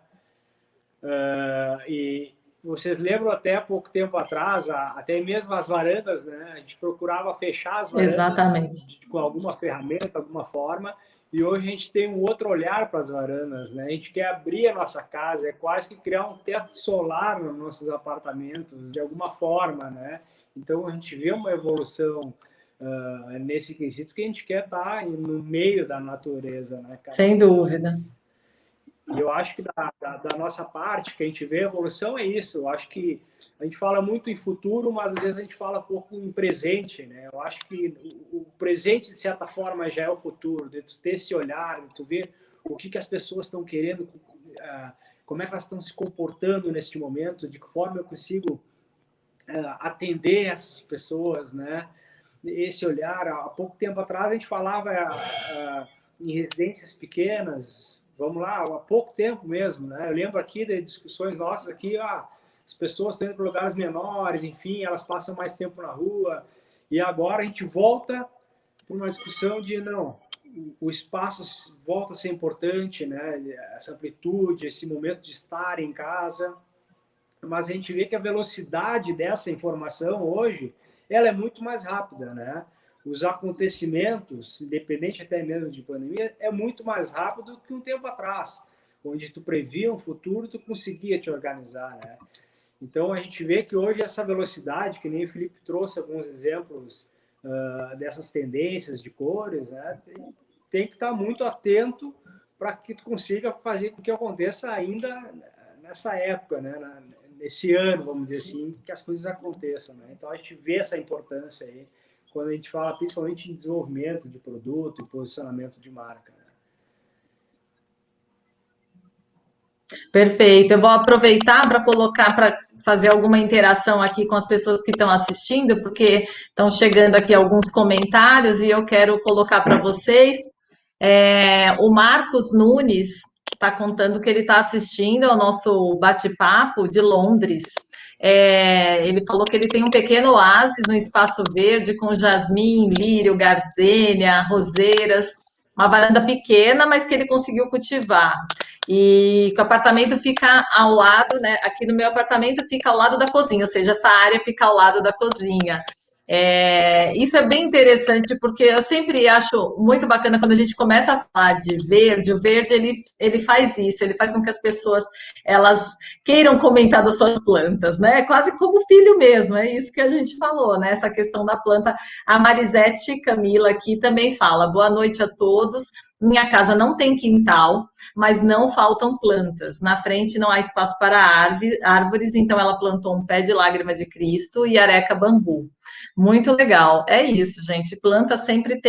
[SPEAKER 3] E vocês lembram até pouco tempo atrás, até mesmo as varandas, né? A gente procurava fechar as varandas.
[SPEAKER 1] Exatamente.
[SPEAKER 3] Com alguma ferramenta, alguma forma, e hoje a gente tem um outro olhar para as varandas, né? A gente quer abrir a nossa casa, é quase que criar um teto solar nos nossos apartamentos, de alguma forma, né? Então a gente vê uma evolução nesse quesito que a gente quer estar no meio da natureza, né?
[SPEAKER 1] Sem dúvida.
[SPEAKER 3] E eu acho que da nossa parte, que a gente vê a evolução é isso. Eu acho que a gente fala muito em futuro, mas às vezes a gente fala pouco em presente, né? Eu acho que o presente, de certa forma, já é o futuro, de tu ter esse olhar, de tu ver o que as pessoas estão querendo, como é que elas estão se comportando neste momento, de que forma eu consigo atender essas pessoas, né? Esse olhar, há pouco tempo atrás a gente falava em residências pequenas, vamos lá, há pouco tempo mesmo, né? Eu lembro aqui de discussões nossas aqui, as pessoas estão indo para lugares menores, enfim, elas passam mais tempo na rua, e agora a gente volta para uma discussão de, não, o espaço volta a ser importante, né? Essa amplitude, esse momento de estar em casa, mas a gente vê que a velocidade dessa informação hoje, ela é muito mais rápida, né? Os acontecimentos, independente até mesmo de pandemia, é muito mais rápido que um tempo atrás, onde tu previa um futuro, tu conseguia te organizar, né? Então, a gente vê que hoje essa velocidade, que nem o Felipe trouxe alguns exemplos dessas tendências de cores, né? Tem que estar muito atento para que tu consiga fazer com que aconteça ainda nessa época, né? Nesse ano, vamos dizer assim, que as coisas aconteçam, né? Então, a gente vê essa importância aí, quando a gente fala principalmente em desenvolvimento de produto e posicionamento de marca. Né?
[SPEAKER 1] Perfeito. Eu vou aproveitar para fazer alguma interação aqui com as pessoas que estão assistindo, porque estão chegando aqui alguns comentários e eu quero colocar para vocês. O Marcos Nunes está contando que ele está assistindo ao nosso bate-papo de Londres. Ele falou que ele tem um pequeno oásis, um espaço verde com jasmim, lírio, gardênia, roseiras, uma varanda pequena, mas que ele conseguiu cultivar. E que o apartamento fica ao lado, né? Aqui no meu apartamento fica ao lado da cozinha, ou seja, essa área fica ao lado da cozinha. Isso é bem interessante, porque eu sempre acho muito bacana quando a gente começa a falar de verde. O verde, ele faz isso, ele faz com que as pessoas elas queiram comentar das suas plantas, né? Quase como filho mesmo, é isso que a gente falou, né? Essa questão da planta. A Marisete Camila aqui também fala: boa noite a todos. Minha casa não tem quintal, mas não faltam plantas. Na frente não há espaço para árvores, então ela plantou um pé de lágrima de Cristo e areca bambu. Muito legal. É isso, gente. Planta sempre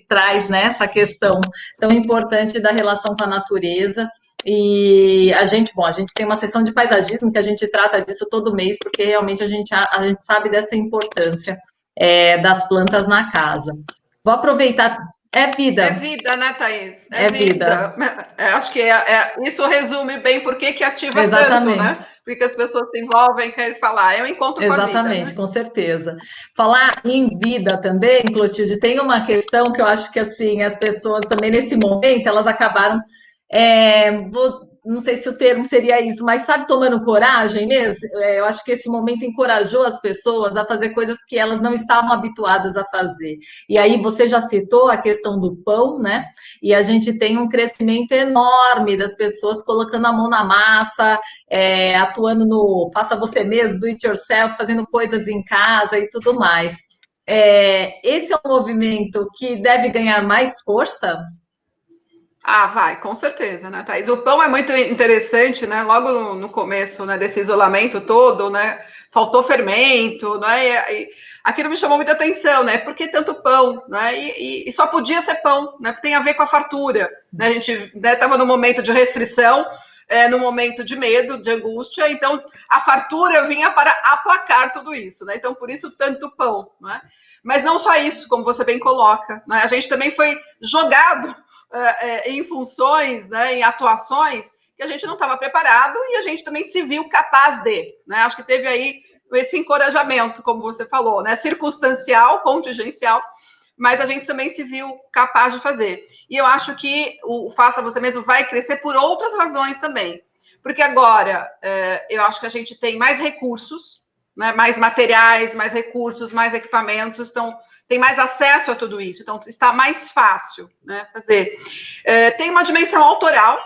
[SPEAKER 1] traz, né, essa questão tão importante da relação com a natureza. E a gente tem uma sessão de paisagismo que a gente trata disso todo mês, porque realmente a gente sabe dessa importância das plantas na casa. Vou aproveitar. É
[SPEAKER 2] É
[SPEAKER 1] vida,
[SPEAKER 2] vida, né, Thaís? É
[SPEAKER 1] é
[SPEAKER 2] vida.
[SPEAKER 1] vida.
[SPEAKER 2] Acho que isso resume bem por que ativa tanto, né?
[SPEAKER 1] Exatamente.
[SPEAKER 2] Porque as pessoas se envolvem, querem falar. É um encontro com a vida,
[SPEAKER 1] Exatamente,
[SPEAKER 2] né?
[SPEAKER 1] com certeza. Falar em vida também, Clotilde, tem uma questão que eu acho que assim as pessoas também nesse momento elas acabaram, não sei se o termo seria isso, mas sabe, tomando coragem mesmo. Eu acho que esse momento encorajou as pessoas a fazer coisas que elas não estavam habituadas a fazer. E aí você já citou a questão do pão, né? E a gente tem um crescimento enorme das pessoas colocando a mão na massa, atuando no faça você mesmo, do it yourself, fazendo coisas em casa e tudo mais. Esse é um movimento que deve ganhar mais força?
[SPEAKER 2] Ah, vai, com certeza, né, Thaís? O pão é muito interessante, né? Logo no começo, né, desse isolamento todo, né? Faltou fermento, né? Aquilo me chamou muita atenção, né? Por que tanto pão, né? E só podia ser pão, né? Tem a ver com a fartura, né? A gente estava num momento de restrição, num momento de medo, de angústia, então a fartura vinha para aplacar tudo isso, né? Então, por isso, tanto pão, né? Mas não só isso, como você bem coloca, né? A gente também foi jogado em funções, né, em atuações que a gente não estava preparado e a gente também se viu capaz de, né? Acho que teve aí esse encorajamento, como você falou, né, circunstancial, contingencial, mas a gente também se viu capaz de fazer. E eu acho que o Faça Você Mesmo vai crescer por outras razões também, porque agora eu acho que a gente tem mais recursos, né, mais materiais, mais recursos, mais equipamentos, então tem mais acesso a tudo isso, então está mais fácil, né, fazer. Tem uma dimensão autoral,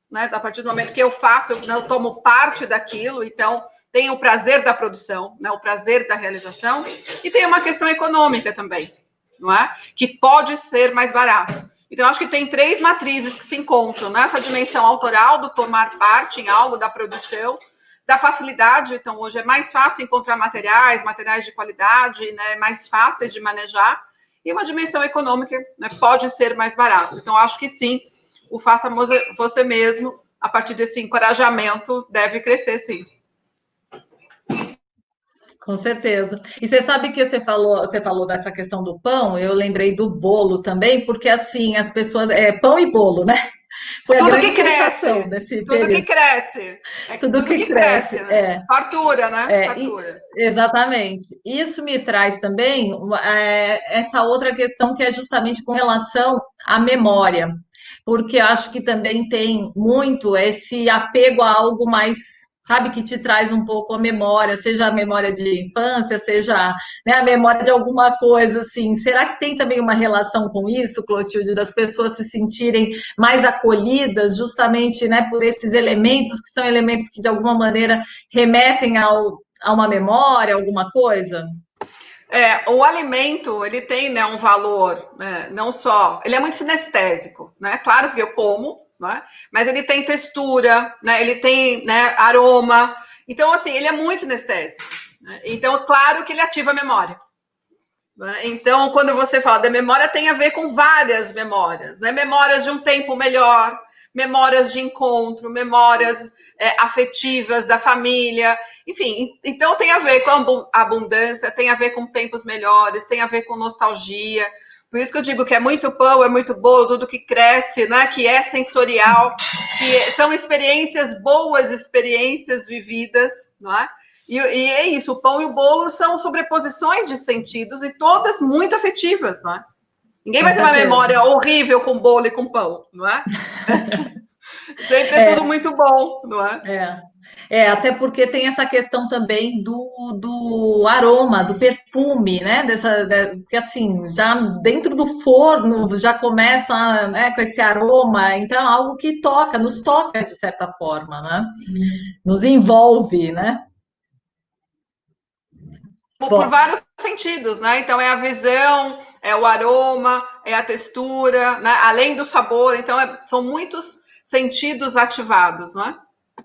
[SPEAKER 2] né, a partir do momento que eu faço, eu tomo parte daquilo, então tem o prazer da produção, né, o prazer da realização, e tem uma questão econômica também, não é? Que pode ser mais barato. Então, acho que tem três matrizes que se encontram nessa dimensão autoral do tomar parte em algo da produção, da facilidade. Então, hoje é mais fácil encontrar materiais de qualidade, né, mais fáceis de manejar, e uma dimensão econômica, né, pode ser mais barato. Então, acho que sim, o Faça Você Mesmo, a partir desse encorajamento, deve crescer, sim.
[SPEAKER 1] Com certeza. E você sabe que você falou dessa questão do pão, eu lembrei do bolo também, porque assim, as pessoas, pão e bolo, né? Foi a
[SPEAKER 2] Tudo
[SPEAKER 1] grande
[SPEAKER 2] que
[SPEAKER 1] sensação
[SPEAKER 2] cresce,
[SPEAKER 1] desse
[SPEAKER 2] tudo que
[SPEAKER 1] período.
[SPEAKER 2] cresce,
[SPEAKER 1] Tudo
[SPEAKER 2] tudo
[SPEAKER 1] que
[SPEAKER 2] que cresce,
[SPEAKER 1] cresce,
[SPEAKER 2] né? Fartura, né? Fartura.
[SPEAKER 1] exatamente. Isso me traz também essa outra questão que é justamente com relação à memória, porque acho que também tem muito esse apego a algo mais, sabe, que te traz um pouco a memória, seja a memória de infância, seja, né, a memória de alguma coisa assim. Será que tem também uma relação com isso, Clotilde, das pessoas se sentirem mais acolhidas, justamente, né, por esses elementos que são elementos que de alguma maneira remetem a uma memória, alguma coisa?
[SPEAKER 2] O alimento, ele tem, né, um valor, né, não só... Ele é muito sinestésico, né? Claro que eu como, né? Mas ele tem textura, né? Ele tem, né, aroma. Então, assim, ele é muito sinestésico, né? Então, claro que ele ativa a memória. Né? Então, quando você fala da memória, tem a ver com várias memórias, né? Memórias de um tempo melhor, memórias de encontro, memórias afetivas da família, enfim, então tem a ver com abundância, tem a ver com tempos melhores, tem a ver com nostalgia. Por isso que eu digo que é muito pão, é muito bolo, tudo que cresce, né? Que é sensorial, que são experiências boas, experiências vividas, não é? E é isso, o pão e o bolo são sobreposições de sentidos e todas muito afetivas, não é? Ninguém
[SPEAKER 1] Com
[SPEAKER 2] vai ter uma
[SPEAKER 1] certeza.
[SPEAKER 2] memória horrível com bolo e com pão, não é? Sempre é tudo
[SPEAKER 1] É,
[SPEAKER 2] muito bom, não é?
[SPEAKER 1] é. Até porque tem essa questão também do aroma, do perfume, né? Que assim, já dentro do forno já começa, né, com esse aroma, então é algo que toca, nos toca de certa forma, né? Nos envolve, né?
[SPEAKER 2] Por
[SPEAKER 1] Bom,
[SPEAKER 2] vários sentidos, né? Então é a visão, é o aroma, é a textura, né? Além do sabor, então são muitos sentidos ativados, né?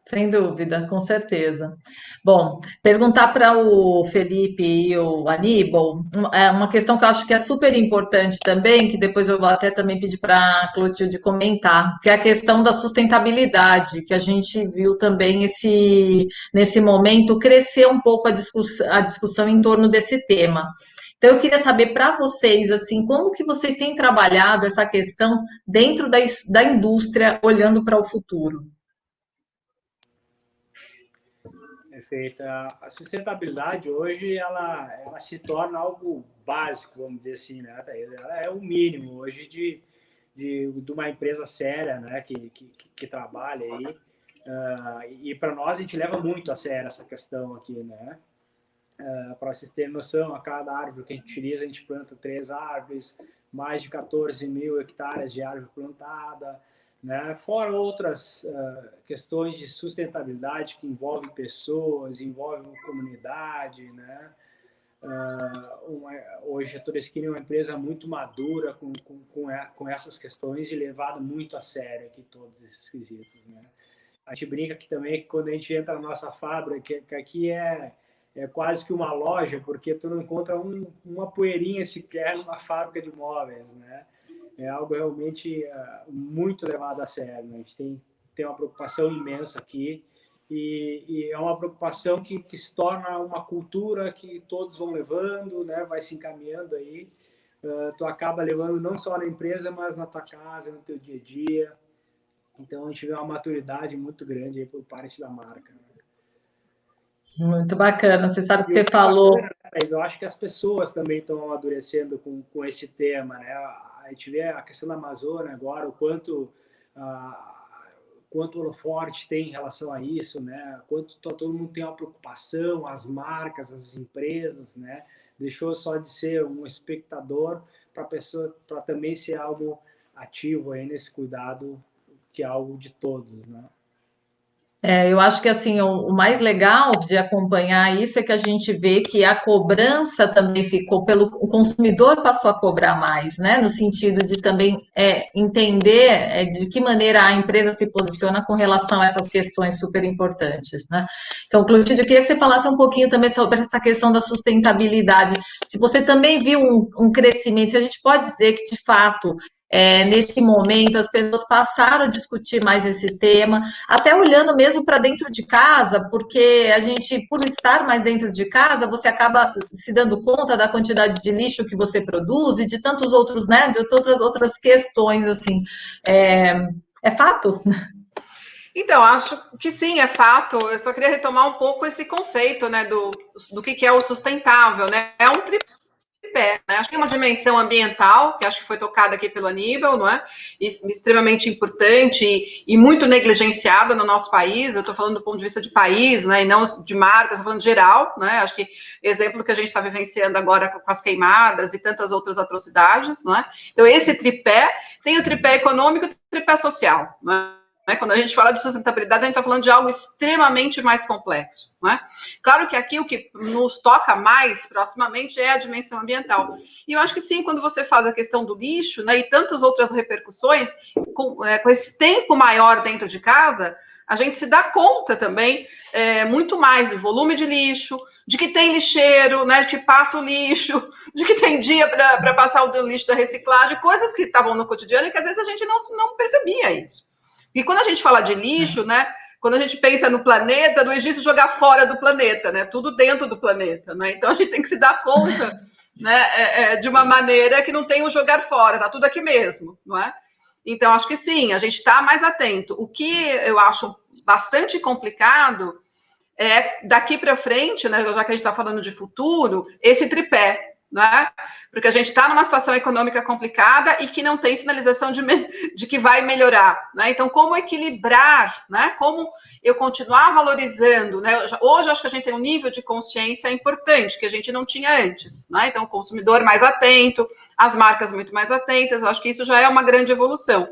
[SPEAKER 1] sem dúvida, com certeza. Bom, perguntar para o Felipe e o Aníbal, é uma questão que eu acho que é super importante também, que depois eu vou até também pedir para a Clotilde comentar, que é a questão da sustentabilidade, que a gente viu também nesse momento crescer um pouco a discussão em torno desse tema. Então, eu queria saber para vocês, assim, como que vocês têm trabalhado essa questão dentro da indústria, olhando para o futuro?
[SPEAKER 3] Perfeito. A sustentabilidade hoje ela se torna algo básico, vamos dizer assim, né, Thaís? Ela é o mínimo hoje de uma empresa séria, né, que trabalha aí. E para nós a gente leva muito a sério essa questão aqui, né? Para vocês terem noção, a cada árvore que a gente utiliza, a gente planta 3 árvores, mais de 14 mil hectares de árvore plantada, né? Fora outras questões de sustentabilidade que envolvem pessoas, envolvem comunidade, né? Hoje a Toreskin é uma empresa muito madura com essas questões e levado muito a sério aqui todos esses quesitos, né? A gente brinca aqui também que quando a gente entra na nossa fábrica, que aqui é quase que uma loja, porque tu não encontra uma poeirinha sequer numa fábrica de móveis, né? É algo realmente muito levado a sério, né? A gente tem uma preocupação imensa aqui e é uma preocupação que se torna uma cultura que todos vão levando, né? Vai se encaminhando aí. Tu acaba levando não só na empresa, mas na tua casa, no teu dia a dia. Então a gente vê uma maturidade muito grande aí por parte da marca, né?
[SPEAKER 1] Muito bacana. Você sabe que
[SPEAKER 3] E o
[SPEAKER 1] você
[SPEAKER 3] que é bacana,
[SPEAKER 1] falou.
[SPEAKER 3] né, Thaís, eu acho que as pessoas também estão amadurecendo com esse tema, né? A gente vê a questão da Amazônia agora, o quanto holoforte tem em relação a isso, né? Quanto todo mundo tem uma preocupação, as marcas, as empresas, né? Deixou só de ser um espectador para a pessoa, para também ser algo ativo aí nesse cuidado, que é algo de todos, né?
[SPEAKER 1] Eu acho que assim o mais legal de acompanhar isso é que a gente vê que a cobrança também ficou o consumidor passou a cobrar mais, né? No sentido de também entender de que maneira a empresa se posiciona com relação a essas questões super importantes, né? Então, Clotilde, eu queria que você falasse um pouquinho também sobre essa questão da sustentabilidade. Se você também viu um crescimento, se a gente pode dizer que de fato nesse momento as pessoas passaram a discutir mais esse tema, até olhando mesmo para dentro de casa, porque a gente, por estar mais dentro de casa, você acaba se dando conta da quantidade de lixo que você produz e de tantos outros, né, de outras questões, assim. É fato?
[SPEAKER 2] Então, acho que sim, é fato. Eu só queria retomar um pouco esse conceito, né, do que é o sustentável, né? É um tripé, né? Acho que tem uma dimensão ambiental, que acho que foi tocada aqui pelo Aníbal, não é? Extremamente importante e muito negligenciada no nosso país. Eu estou falando do ponto de vista de país, né? E não de marca, estou falando geral, né? Acho que exemplo que a gente está vivenciando agora com as queimadas e tantas outras atrocidades, não é? Então, esse tripé, tem o tripé econômico e o tripé social, não é? Quando a gente fala de sustentabilidade, a gente está falando de algo extremamente mais complexo. Né? Claro que aqui o que nos toca mais proximamente é a dimensão ambiental. E eu acho que sim, quando você fala da questão do lixo, né, e tantas outras repercussões, com esse tempo maior dentro de casa, a gente se dá conta também muito mais do volume de lixo, de que tem lixeiro, né, de que passa o lixo, de que tem dia para passar o lixo da reciclagem, coisas que estavam no cotidiano e que às vezes a gente não percebia isso. E quando a gente fala de lixo, né? Quando a gente pensa no planeta, não existe jogar fora do planeta, né? Tudo dentro do planeta, né? Então a gente tem que se dar conta, né? De uma maneira que não tem o jogar fora, tá tudo aqui mesmo, não é? Então acho que sim, a gente está mais atento. O que eu acho bastante complicado daqui para frente, né? Já que a gente está falando de futuro, esse tripé, né? porque a gente está numa situação econômica complicada e que não tem sinalização de que vai melhorar, né? Então, como equilibrar, né? Como eu continuar valorizando, né? Hoje, eu acho que a gente tem um nível de consciência importante, que a gente não tinha antes, né? Então, o consumidor mais atento, as marcas muito mais atentas, eu acho que isso já é uma grande evolução.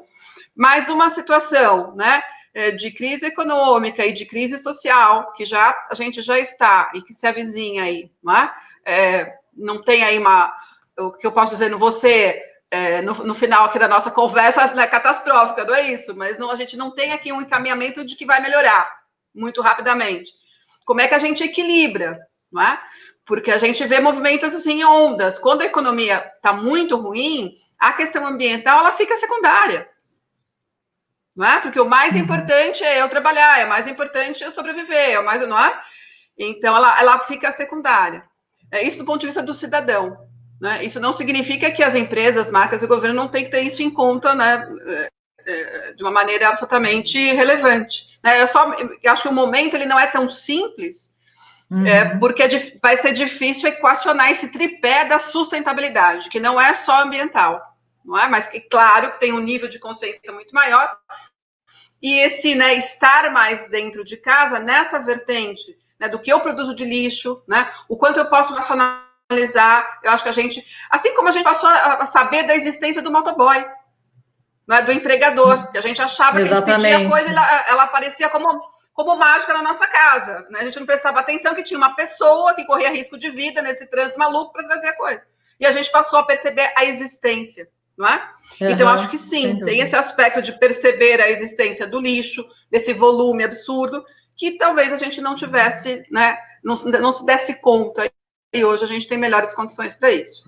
[SPEAKER 2] Mas numa situação, né, de crise econômica e de crise social, que a gente já está, e que se avizinha aí, né? Não tem aí o que eu posso dizer, não vou ser, no final aqui da nossa conversa, né, catastrófica, não é isso, mas a gente não tem aqui um encaminhamento de que vai melhorar muito rapidamente. Como é que a gente equilibra, não é? Porque a gente vê movimentos assim, em ondas. Quando a economia está muito ruim, a questão ambiental ela fica secundária. Não é? Porque o mais importante é eu trabalhar, é mais importante eu sobreviver, não é? Então, ela fica secundária. Isso do ponto de vista do cidadão. Né? Isso não significa que as empresas, as marcas e o governo não tem que ter isso em conta, né? De uma maneira absolutamente relevante. Né? Eu acho que o momento ele não é tão simples, porque vai ser difícil equacionar esse tripé da sustentabilidade, que não é só ambiental, não é? Mas que, claro, que tem um nível de consciência muito maior, e esse, né, estar mais dentro de casa, nessa vertente, né, do que eu produzo de lixo, né, o quanto eu posso racionalizar, eu acho que a gente, assim como a gente passou a saber da existência do motoboy, né, do entregador, que a gente achava que a gente pedia coisa e ela aparecia como mágica na nossa casa, né, a gente não prestava atenção que tinha uma pessoa que corria risco de vida nesse trânsito maluco para trazer a coisa, e a gente passou a perceber a existência, não é? Então, acho que sim, tem esse aspecto de perceber a existência do lixo, desse volume absurdo, que talvez a gente não tivesse, né, não se desse conta, e hoje a gente tem melhores condições para isso.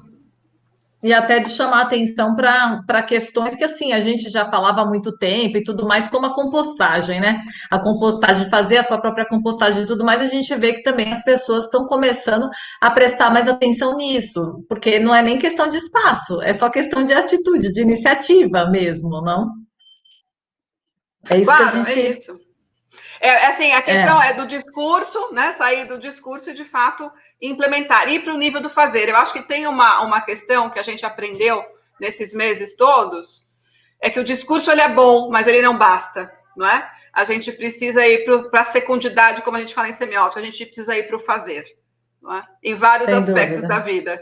[SPEAKER 1] E até de chamar atenção para questões que, assim, a gente já falava há muito tempo e tudo mais, como a compostagem, né? A compostagem, fazer a sua própria compostagem e tudo mais, a gente vê que também as pessoas estão começando a prestar mais atenção nisso, porque não é nem questão de espaço, é só questão de atitude, de iniciativa mesmo, não? É isso
[SPEAKER 2] claro,
[SPEAKER 1] que a gente...
[SPEAKER 2] é isso. Assim, a questão é do discurso, né? Sair do discurso e, de fato, implementar, ir para o nível do fazer. Eu acho que tem uma questão que a gente aprendeu nesses meses todos, é que o discurso ele é bom, mas ele não basta, não é? A gente precisa ir para a secundidade, como a gente fala em semiótica, a gente precisa ir para o fazer, não é? Em vários aspectos da vida.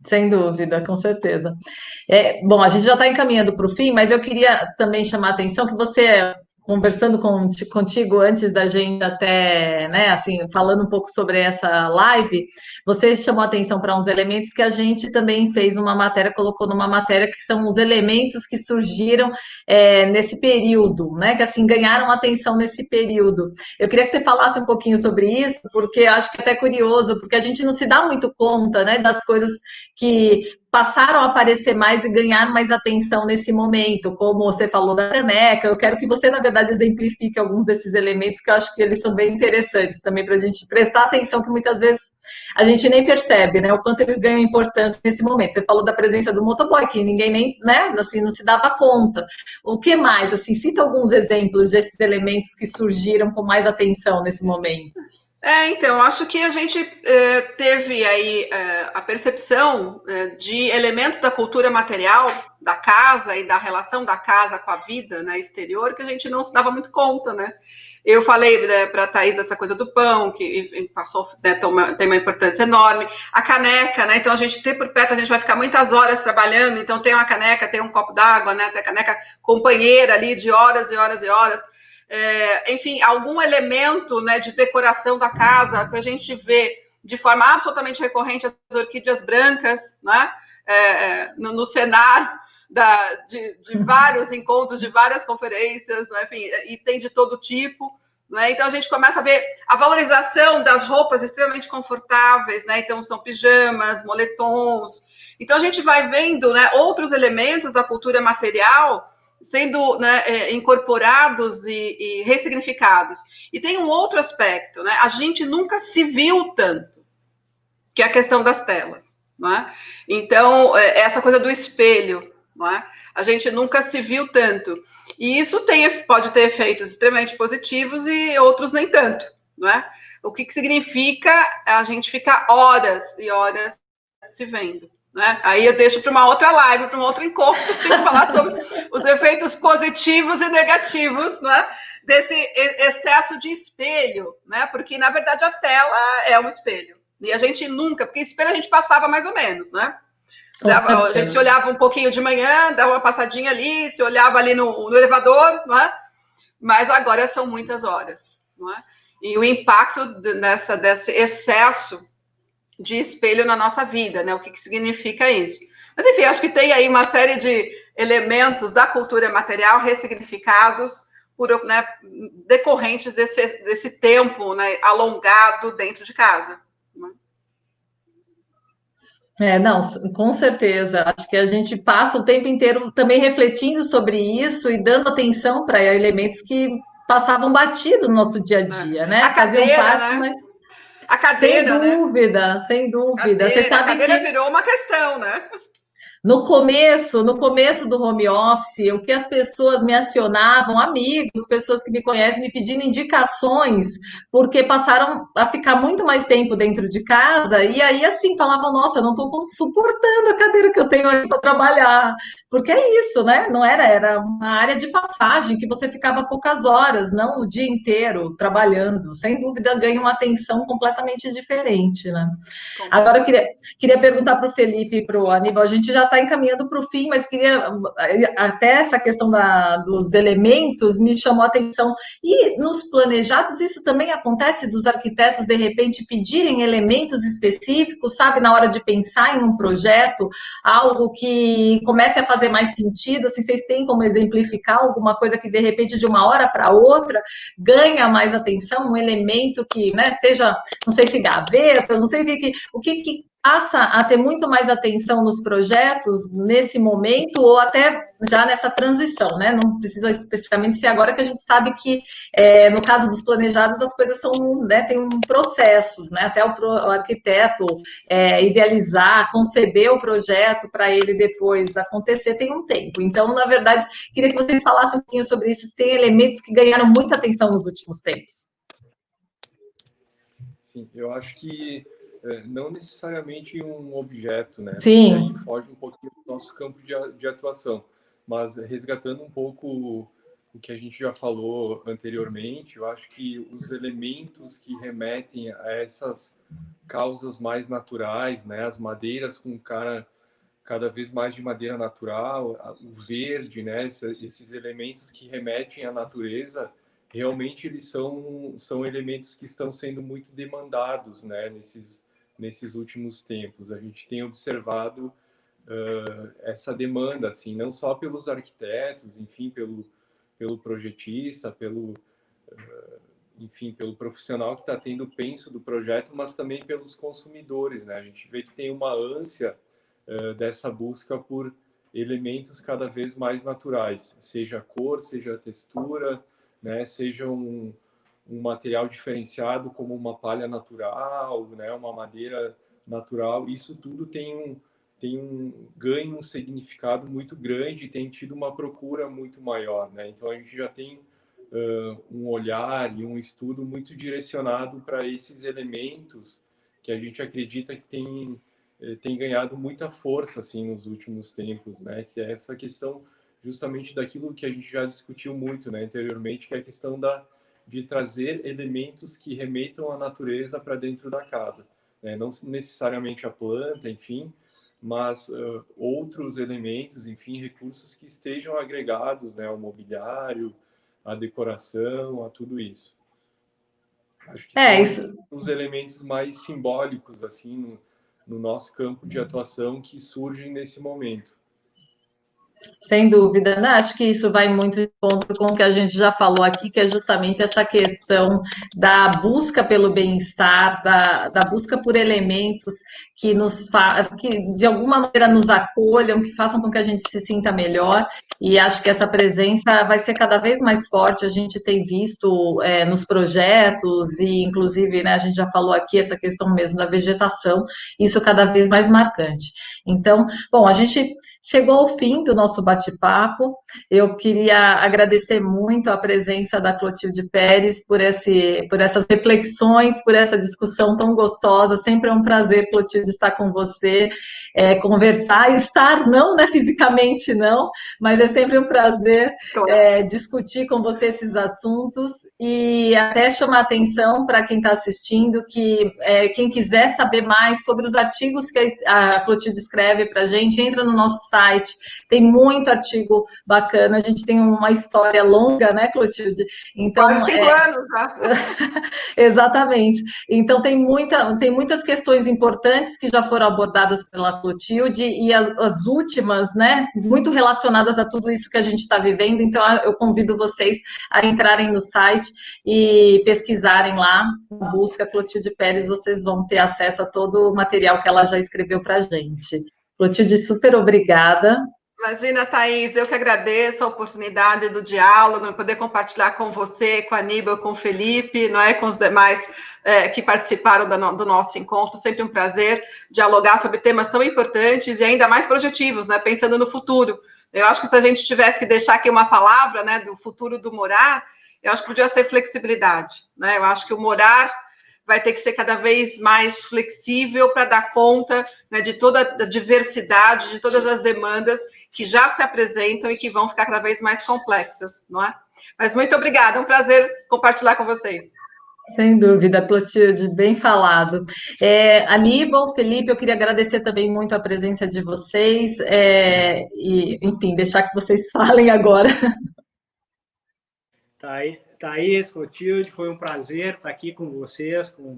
[SPEAKER 1] Sem dúvida, com certeza. Bom, a gente já está encaminhando para o fim, mas eu queria também chamar a atenção que você, conversando contigo antes da gente até, né, assim, falando um pouco sobre essa live, você chamou a atenção para uns elementos que a gente também fez uma matéria, colocou numa matéria que são os elementos que surgiram nesse período, né, que assim ganharam atenção nesse período. Eu queria que você falasse um pouquinho sobre isso, porque acho que é até curioso, porque a gente não se dá muito conta, né, das coisas que passaram a aparecer mais e ganhar mais atenção nesse momento, como você falou da caneca. Eu quero que você, na verdade, exemplifique alguns desses elementos, que eu acho que eles são bem interessantes também para a gente prestar atenção, que muitas vezes a gente nem percebe, né, o quanto eles ganham importância nesse momento. Você falou da presença do motoboy, que ninguém nem, né, assim, não se dava conta. O que mais? Assim, cita alguns exemplos desses elementos que surgiram com mais atenção nesse momento.
[SPEAKER 2] Então, acho que a gente teve aí a percepção de elementos da cultura material da casa e da relação da casa com a vida, né, exterior, que a gente não se dava muito conta, né? Eu falei, né, para a Thaís dessa coisa do pão, que passou, né, tem uma importância enorme. A caneca, né? Então, a gente tem por perto, a gente vai ficar muitas horas trabalhando, então tem uma caneca, tem um copo d'água, né? Tem a caneca companheira ali de horas e horas e horas. Enfim, algum elemento, né, de decoração da casa que a gente vê de forma absolutamente recorrente as orquídeas brancas, né, no cenário de vários encontros, de várias conferências, né, enfim, e tem de todo tipo. Né? Então a gente começa a ver a valorização das roupas extremamente confortáveis, né? Então são pijamas, moletons. Então a gente vai vendo, né, outros elementos da cultura material sendo, né, incorporados e ressignificados. E tem um outro aspecto, né? A gente nunca se viu tanto, que é a questão das telas. Não é? Então, essa coisa do espelho, não é? A gente nunca se viu tanto. E isso pode ter efeitos extremamente positivos e outros nem tanto. Não é? O que significa a gente ficar horas e horas se vendo. Né? Aí eu deixo para uma outra live, para um outro encontro, que falar sobre os efeitos positivos e negativos, né? Desse excesso de espelho, né? Porque, na verdade, a tela é um espelho. E a gente nunca, porque espelho a gente passava mais ou menos, né? A gente se olhava um pouquinho de manhã, dava uma passadinha ali, se olhava ali no elevador, né? Mas agora são muitas horas, não é? E o impacto desse excesso de espelho na nossa vida, né? O que significa isso? Mas, enfim, acho que tem aí uma série de elementos da cultura material ressignificados por, né, decorrentes desse tempo, né, alongado dentro de casa.
[SPEAKER 1] Não, com certeza. Acho que a gente passa o tempo inteiro também refletindo sobre isso e dando atenção para elementos que passavam batido no nosso dia a dia, né?
[SPEAKER 2] A
[SPEAKER 1] Faziam
[SPEAKER 2] cadeira,
[SPEAKER 1] parte,
[SPEAKER 2] né?
[SPEAKER 1] mas
[SPEAKER 2] A cadeira,
[SPEAKER 1] sem dúvida, sem dúvida. Você
[SPEAKER 2] a
[SPEAKER 1] sabe
[SPEAKER 2] cadeira
[SPEAKER 1] que
[SPEAKER 2] virou uma questão, né?
[SPEAKER 1] no começo do home office, o que as pessoas me acionavam, amigos, pessoas que me conhecem, me pedindo indicações, porque passaram a ficar muito mais tempo dentro de casa, e aí assim falavam, nossa, eu não estou suportando a cadeira que eu tenho aí para trabalhar, porque é isso, né? Não era uma área de passagem que você ficava poucas horas, não o dia inteiro trabalhando. Sem dúvida, ganha uma atenção completamente diferente, né? Agora eu queria perguntar para o Felipe e para o Aníbal, a gente já está encaminhando para o fim, mas queria, até essa questão dos elementos me chamou a atenção. E nos planejados, isso também acontece dos arquitetos, de repente, pedirem elementos específicos, sabe, na hora de pensar em um projeto, algo que comece a fazer mais sentido, assim, vocês têm como exemplificar alguma coisa que, de repente, de uma hora para outra, ganha mais atenção, um elemento que, né, seja, não sei se gavetas, não sei o que passa a ter muito mais atenção nos projetos nesse momento ou até já nessa transição, né? Não precisa especificamente ser agora, que a gente sabe que no caso dos planejados as coisas são, né, tem um processo, né? Até o arquiteto idealizar, conceber o projeto para ele depois acontecer tem um tempo. Então, na verdade, queria que vocês falassem um pouquinho sobre isso. Tem elementos que ganharam muita atenção nos últimos tempos.
[SPEAKER 4] Sim, eu acho que não necessariamente um objeto, né?
[SPEAKER 1] Sim.
[SPEAKER 4] Porque aí foge um pouquinho do nosso campo de atuação, mas resgatando um pouco o que a gente já falou anteriormente, eu acho que os elementos que remetem a essas causas mais naturais, né? As madeiras com cada vez mais de madeira natural, o verde, né? Esses elementos que remetem à natureza, realmente eles são elementos que estão sendo muito demandados, né? Nesses últimos tempos. A gente tem observado essa demanda, assim, não só pelos arquitetos, enfim, pelo projetista, enfim, pelo profissional que está tendo o penso do projeto, mas também pelos consumidores, né? A gente vê que tem uma ânsia dessa busca por elementos cada vez mais naturais, seja a cor, seja a textura, né? Seja um material diferenciado como uma palha natural, né? Uma madeira natural. Isso tudo tem ganho um significado muito grande e tem tido uma procura muito maior, né? Então a gente já tem um olhar e um estudo muito direcionado para esses elementos que a gente acredita que tem ganhado muita força assim nos últimos tempos, né? Que é essa questão justamente daquilo que a gente já discutiu muito, né, anteriormente, que é a questão de trazer elementos que remetam à natureza para dentro da casa, né? Não necessariamente a planta, enfim, mas outros elementos, enfim, recursos que estejam agregados, né, ao mobiliário, à decoração, a tudo isso. Acho que são
[SPEAKER 1] Isso.
[SPEAKER 4] os elementos mais simbólicos assim no nosso campo de atuação que surgem nesse momento.
[SPEAKER 1] Sem dúvida, né? Acho que isso vai muito de encontro com o que a gente já falou aqui, que é justamente essa questão da busca pelo bem-estar, da busca por elementos que de alguma maneira nos acolham, que façam com que a gente se sinta melhor. E acho que essa presença vai ser cada vez mais forte. A gente tem visto nos projetos e, inclusive, né, a gente já falou aqui essa questão mesmo da vegetação, isso cada vez mais marcante. Então, bom, a gente chegou ao fim do nosso bate-papo. Eu queria agradecer muito a presença da Clotilde Pérez por essas reflexões, por essa discussão tão gostosa. Sempre é um prazer, Clotilde, estar com você, conversar, estar não, né, fisicamente não, mas é sempre um prazer discutir com você esses assuntos e até chamar atenção para quem está assistindo que quem quiser saber mais sobre os artigos que a Clotilde escreve para a gente, entra no nosso site, tem muito artigo bacana, a gente tem uma história longa, né, Clotilde?
[SPEAKER 2] Então, quase 5 anos já.
[SPEAKER 1] Exatamente. Então, tem muitas questões importantes que já foram abordadas pela Clotilde e as últimas, né, muito relacionadas a tudo isso que a gente está vivendo. Então, eu convido vocês a entrarem no site e pesquisarem lá, busca Clotilde Pérez, vocês vão ter acesso a todo o material que ela já escreveu para a gente. Clotilde, super obrigada.
[SPEAKER 2] Imagina, Thaís, eu que agradeço a oportunidade do diálogo, poder compartilhar com você, com a Aníbal, com o Felipe, não é, com os demais que participaram do nosso encontro. Sempre um prazer dialogar sobre temas tão importantes e ainda mais projetivos, né, pensando no futuro. Eu acho que se a gente tivesse que deixar aqui uma palavra, né, do futuro do morar, eu acho que podia ser flexibilidade, né? Eu acho que o morar vai ter que ser cada vez mais flexível para dar conta, né, de toda a diversidade, de todas as demandas que já se apresentam e que vão ficar cada vez mais complexas, não é? Mas muito obrigada, é um prazer compartilhar com vocês.
[SPEAKER 1] Sem dúvida, Clotilde, bem falado. Aníbal, Felipe, eu queria agradecer também muito a presença de vocês e, enfim, deixar que vocês falem agora.
[SPEAKER 3] Thaís, Clotilde, foi um prazer estar aqui com vocês, com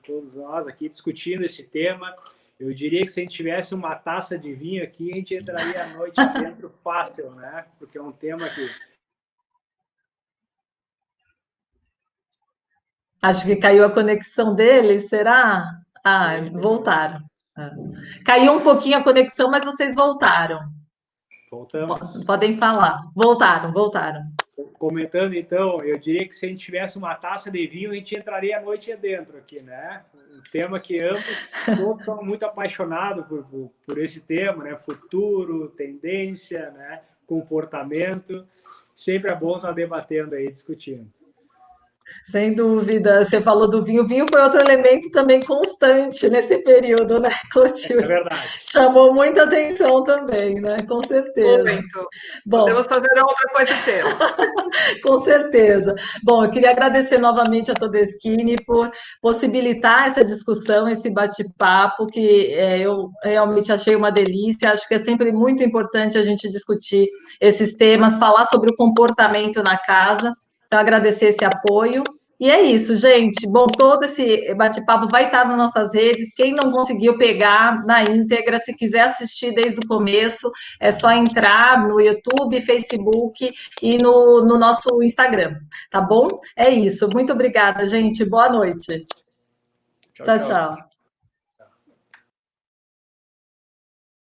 [SPEAKER 3] todos nós aqui discutindo esse tema. Eu diria que se a gente tivesse uma taça de vinho aqui, a gente entraria à noite dentro fácil, né? Porque é um tema que...
[SPEAKER 1] Acho que caiu a conexão deles, será? Voltaram. Caiu um pouquinho a conexão, mas vocês voltaram.
[SPEAKER 3] Voltamos.
[SPEAKER 1] Podem falar. Voltaram.
[SPEAKER 3] Comentando, então, eu diria que se a gente tivesse uma taça de vinho, a gente entraria a noite adentro aqui, né? Um tema que todos são muito apaixonados por esse tema, né? Futuro, tendência, né? Comportamento. Sempre é bom estar debatendo aí, discutindo.
[SPEAKER 1] Sem dúvida, você falou do vinho. O vinho foi outro elemento também constante nesse período, né, Clotilde?
[SPEAKER 3] É verdade.
[SPEAKER 1] Chamou muita atenção também, né? Com certeza.
[SPEAKER 2] Muito. Podemos fazer outra coisa seu.
[SPEAKER 1] Com certeza. Bom, eu queria agradecer novamente a Todeschini por possibilitar essa discussão, esse bate-papo, que eu realmente achei uma delícia. Acho que é sempre muito importante a gente discutir esses temas, falar sobre o comportamento na casa. Então, agradecer esse apoio. E é isso, gente. Bom, todo esse bate-papo vai estar nas nossas redes. Quem não conseguiu pegar na íntegra, se quiser assistir desde o começo, é só entrar no YouTube, Facebook e no nosso Instagram, tá bom? É isso. Muito obrigada, gente. Boa noite.
[SPEAKER 3] Tchau.